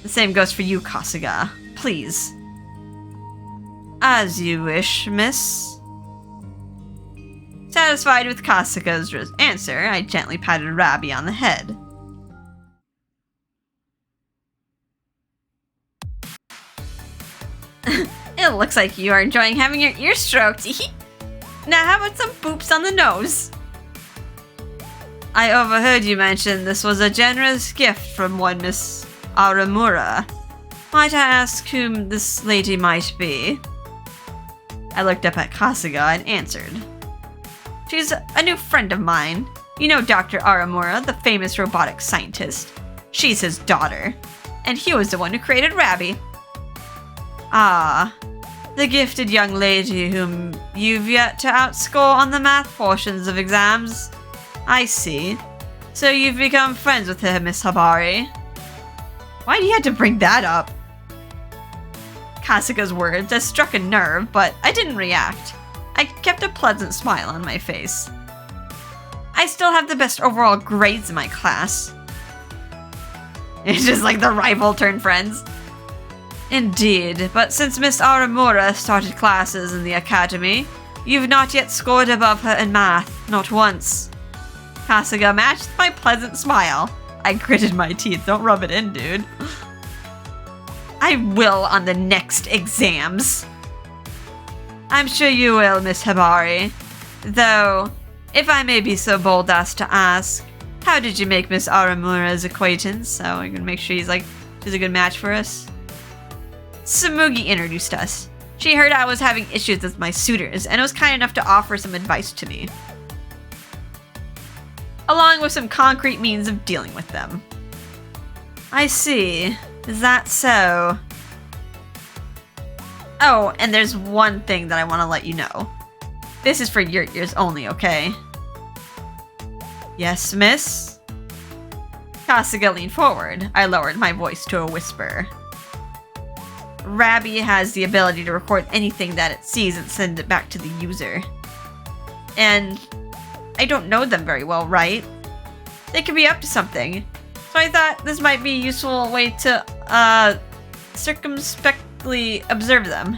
The same goes for you, Kasuga. Please. As you wish, miss. Satisfied with Kasuga's answer, I gently patted Rabi on the head. It looks like you are enjoying having your ear stroked. Now how about some boops on the nose? I overheard you mention this was a generous gift from one Miss Aramura. Might I ask whom this lady might be? I looked up at Kasuga and answered. She's a new friend of mine. You know Dr. Aramura, the famous robotic scientist. She's his daughter. And he was the one who created Rabi. Ah, the gifted young lady whom you've yet to outscore on the math portions of exams. I see. So you've become friends with her, Miss Hibari. Why do you have to bring that up? Kasuga's words had struck a nerve, but I didn't react. I kept a pleasant smile on my face. I still have the best overall grades in my class. It's just like the rival turned friends. Indeed, but since Miss Aramura started classes in the academy, you've not yet scored above her in math, not once. Kasuga matched my pleasant smile. I gritted my teeth. Don't rub it in, dude. I will on the next exams. I'm sure you will, Miss Hibari. Though, if I may be so bold as to ask, how did you make Miss Aramura's acquaintance? So we're gonna make sure she's a good match for us. Tsumugi introduced us. She heard I was having issues with my suitors and was kind enough to offer some advice to me, along with some concrete means of dealing with them. I see. Is that so? Oh, and there's one thing that I want to let you know. This is for your ears only, okay? Yes, miss? Kasuga leaned forward. I lowered my voice to a whisper. Rabi has the ability to record anything that it sees and send it back to the user. And I don't know them very well, right? They could be up to something. So I thought this might be a useful way to, circumspectly observe them.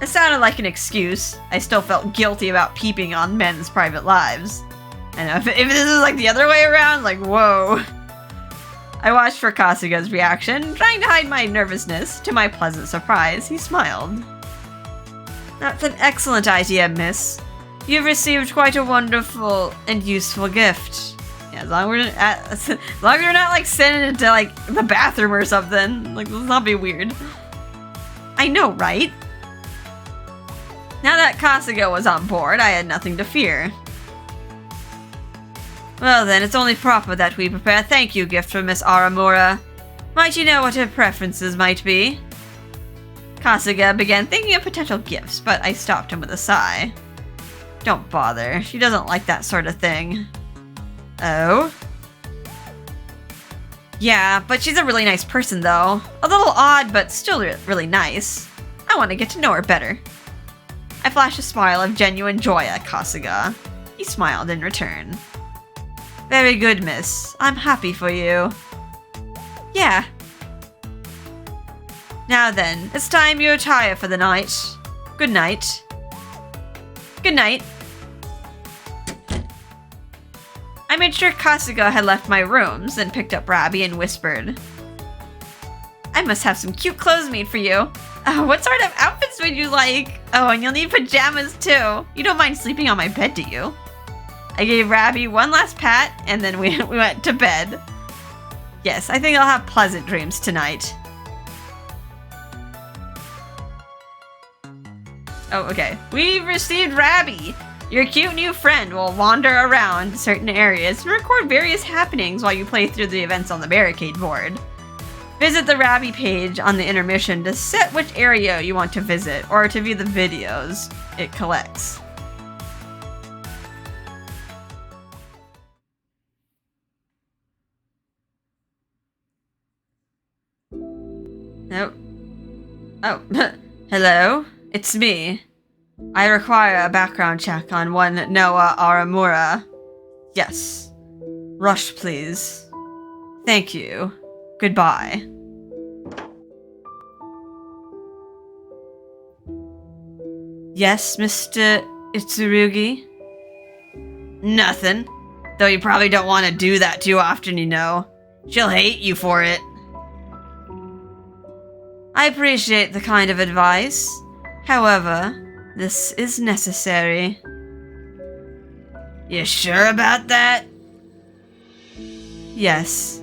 It sounded like an excuse. I still felt guilty about peeping on men's private lives. And if this is like the other way around, like, whoa. I watched for Kasuga's reaction, trying to hide my nervousness. To my pleasant surprise, he smiled. That's an excellent idea, miss. You've received quite a wonderful and useful gift. Yeah, as long as we're not like sending it to like the bathroom or something. Like, let's not be weird. I know, right? Now that Kasuga was on board, I had nothing to fear. Well then, it's only proper that we prepare a thank you gift for Miss Aramura. Might you know what her preferences might be? Kasuga began thinking of potential gifts, but I stopped him with a sigh. Don't bother. She doesn't like that sort of thing. Oh? Yeah, but she's a really nice person, though. A little odd, but still really nice. I want to get to know her better. I flashed a smile of genuine joy at Kasuga. He smiled in return. Very good, miss. I'm happy for you. Yeah. Now then, it's time you retire for the night. Good night. Good night. I made sure Kasuga had left my rooms, then picked up Rabi and whispered, I must have some cute clothes made for you. Oh, what sort of outfits would you like? Oh, and you'll need pajamas too. You don't mind sleeping on my bed, do you? I gave Rabi one last pat, and then we went to bed. Yes, I think I'll have pleasant dreams tonight. Oh, okay. We've received Rabi. Your cute new friend will wander around certain areas and record various happenings while you play through the events on the Barricade board. Visit the Rabi page on the intermission to set which area you want to visit or to view the videos it collects. Oh, hello? It's me. I require a background check on one Noah Aramura. Yes. Rush, please. Thank you. Goodbye. Yes, Mr. Tsumugi? Nothing. Though you probably don't want to do that too often, you know. She'll hate you for it. I appreciate the kind of advice. However, this is necessary. You sure about that? Yes.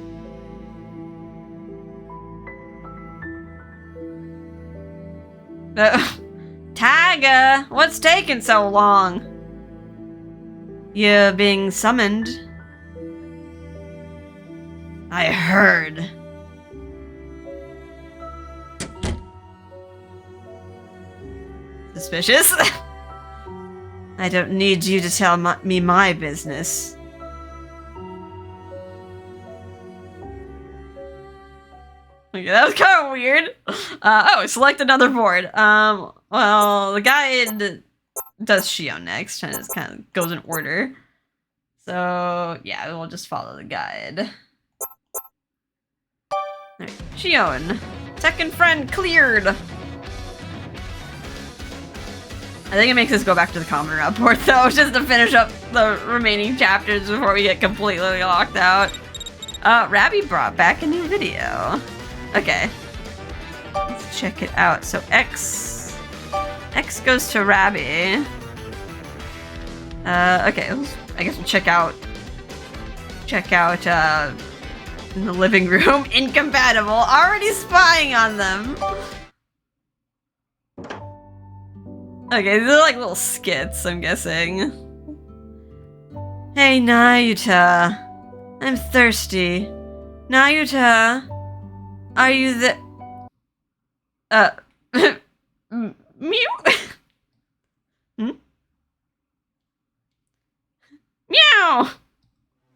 Tiger, what's taking so long? You're being summoned. I heard. Suspicious? I don't need you to tell me my business. Okay, that was kind of weird. Select another board. Well, the guide does Shion next, and it kind of goes in order. So, yeah, we'll just follow the guide. Alright, Shion. Second friend cleared. I think it makes us go back to the common route board, though, just to finish up the remaining chapters before we get completely locked out. Rabi brought back a new video. Okay. Let's check it out. So X goes to Rabi. Okay, I guess we'll check out in the living room. Incompatible. Already spying on them. Okay, these are like little skits, I'm guessing. Hey, Nayuta. I'm thirsty. Nayuta, are you the... Mew? Meow!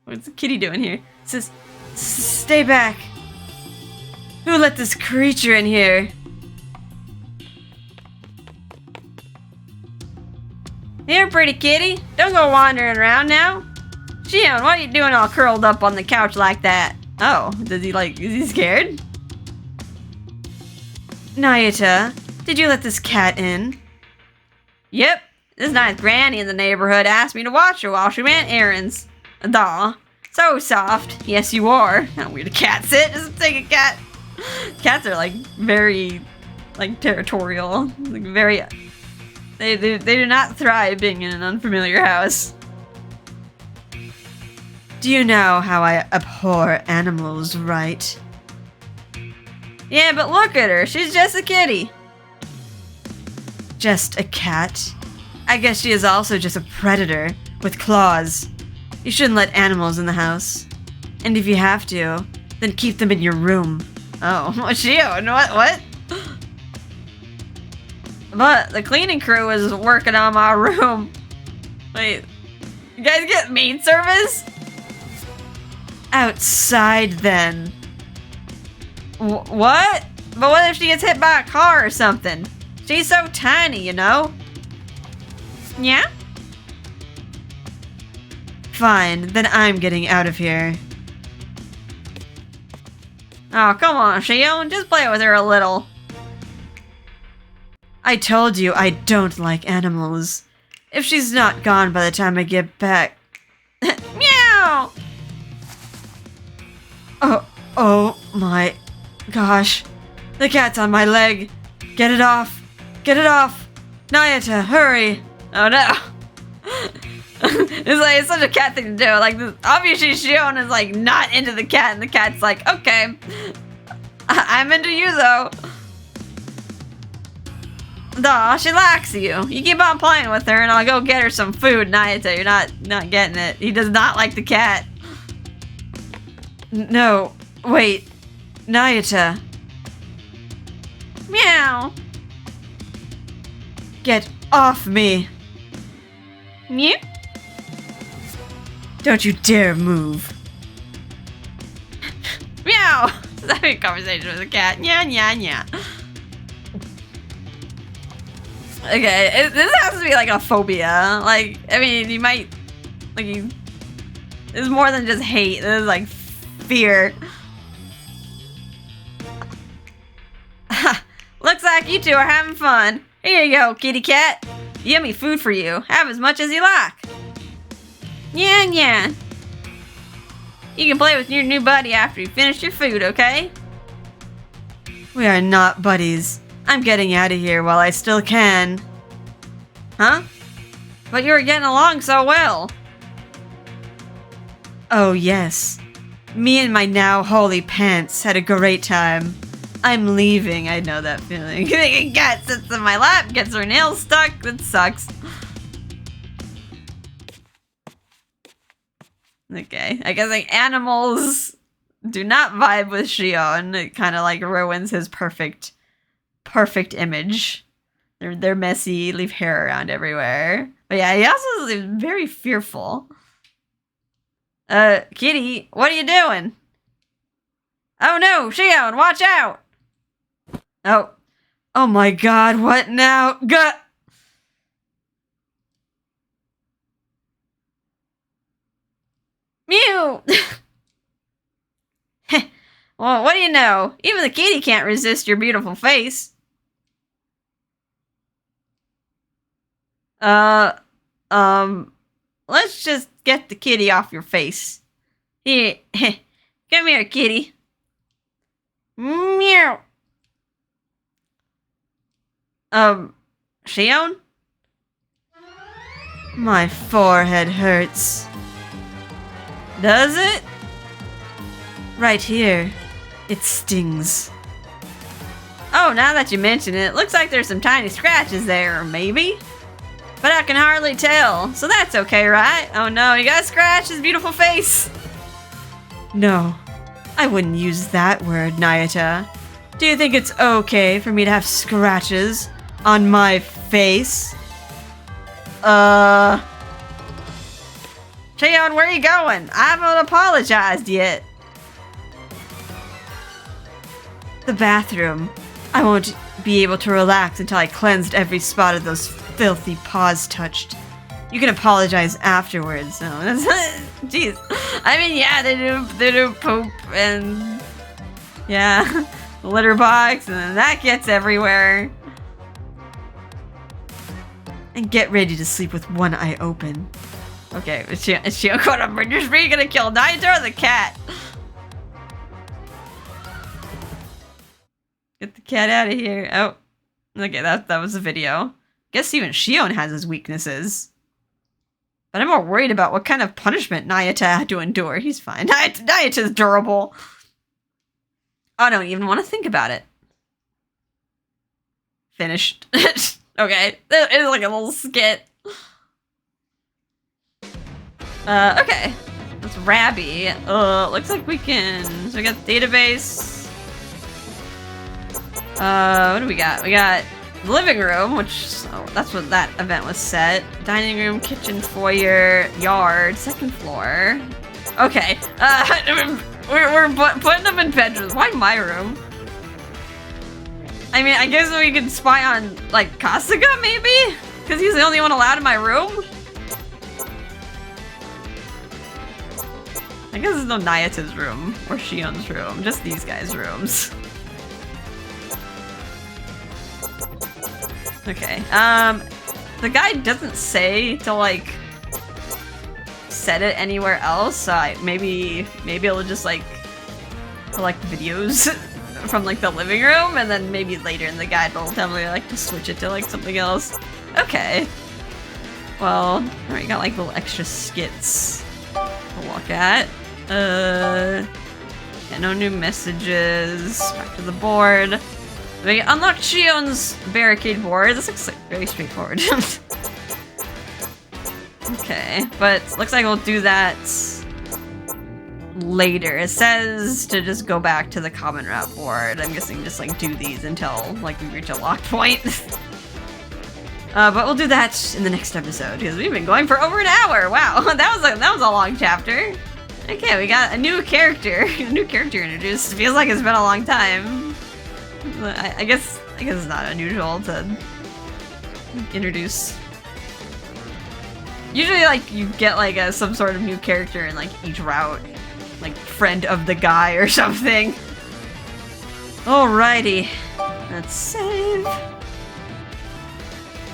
What's the kitty doing here? It says, stay back. Who let this creature in here? Here, pretty kitty. Don't go wandering around now. Shion, what are you doing all curled up on the couch like that? Oh, is he scared? Nayuta, did you let this cat in? Yep. This nice granny in the neighborhood asked me to watch her while she ran errands. Aw, so soft. Yes, you are. How weird a cat sit. Just take a cat. Cats are like very territorial. Like very... They do not thrive being in an unfamiliar house. Do you know how I abhor animals, right? Yeah, but look at her. She's just a kitty. Just a cat? I guess she is also just a predator with claws. You shouldn't let animals in the house. And if you have to, then keep them in your room. Oh, Shion, what? But the cleaning crew was working on my room. Wait, you guys get maid service? Outside, then. What? But what if she gets hit by a car or something? She's so tiny, you know? Yeah? Fine, then I'm getting out of here. Oh, come on, Shion. Just play with her a little. I told you I don't like animals. If she's not gone by the time I get back... Meow! Oh my gosh. The cat's on my leg. Get it off. Get it off. Nayata, hurry. Oh no. It's such a cat thing to do. Like, obviously Shion is like not into the cat, and the cat's like, okay, I'm into you though. Duh, she likes you. You keep on playing with her, and I'll go get her some food. Nayata, you're not getting it. He does not like the cat. No, wait, Nayata. Meow. Get off me. Meow. Don't you dare move. Meow! Is having a conversation with a cat. Nya, nya, nya. Okay, this has to be like a phobia. Like, I mean, you might... Like, it's more than just hate. This is like fear. Looks like you two are having fun. Here you go, kitty cat. Yummy food for you. Have as much as you like. Yeah, yeah. You can play with your new buddy after you finish your food, okay? We are not buddies. I'm getting out of here while I still can. Huh? But you were getting along so well. Oh, yes. Me and my now holy pants had a great time. I'm leaving. I know that feeling. A cat sits in my lap, gets her nails stuck. That sucks. Okay, I guess like animals do not vibe with Shion. It kind of like ruins his perfect image. They're messy, leave hair around everywhere. But yeah, he also is very fearful. Kitty, what are you doing? Oh no, Shion, watch out! Oh my god, what now? Mew! Well, what do you know? Even the kitty can't resist your beautiful face. Let's just get the kitty off your face. Here, come here, kitty. Meow. Shion? My forehead hurts. Does it? Right here. It stings. Oh, now that you mention it, looks like there's some tiny scratches there, maybe? But I can hardly tell, so that's okay, right? Oh no, you got a scratch his beautiful face. No, I wouldn't use that word, Nayata. Do you think it's okay for me to have scratches on my face? Shion, where are you going? I haven't apologized yet. The bathroom. I won't be able to relax until I cleansed every spot of those filthy paws touched. You can apologize afterwards. No, that's jeez. I mean, yeah, they do poop and yeah, the litter box, and then that gets everywhere. And get ready to sleep with one eye open. Okay, is she going to murder spree? Gonna kill Nayata or the cat? Get the cat out of here. Oh, okay, that was a video. Guess even Shion has his weaknesses. But I'm more worried about what kind of punishment Nayata had to endure. He's fine. Nayata's durable. I don't even want to think about it. Finished. Okay, it was like a little skit. Okay. That's Rabby. Looks like we can... So we got the database. What do we got? We got living room, which, so that's what that event was set. Dining room, kitchen, foyer, yard, second floor. Okay, we're putting them in bedrooms. Why my room? I mean, I guess we could spy on, like, Kasuga, maybe? Because he's the only one allowed in my room? I guess there's no Nayata's room, or Shion's room, just these guys' rooms. Okay, the guy doesn't say to, like, set it anywhere else, so maybe it'll just, like, collect videos from, like, the living room, and then maybe later in the guide it'll tell me, like, to switch it to, like, something else. Okay. Well, alright, got, like, little extra skits to look at. Yeah, no new messages. Back to the board. We unlocked Shion's barricade board. This looks like very straightforward. Okay, but looks like we'll do that later. It says to just go back to the common route board. I'm guessing just like do these until like we reach a locked point. But we'll do that in the next episode because we've been going for over an hour. Wow, that was a long chapter. Okay, we got a new character, introduced. Feels like it's been a long time. I guess it's not unusual to introduce. Usually, like, you get like some sort of new character in like each route, like friend of the guy or something. Alrighty, let's save.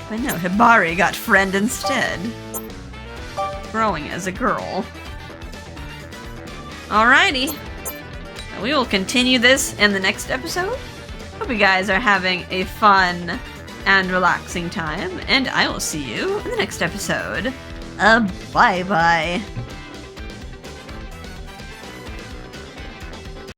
But no, Hibari got friend instead. Growing as a girl. Alrighty. We will continue this in the next episode. Hope you guys are having a fun and relaxing time, and I will see you in the next episode. Bye-bye.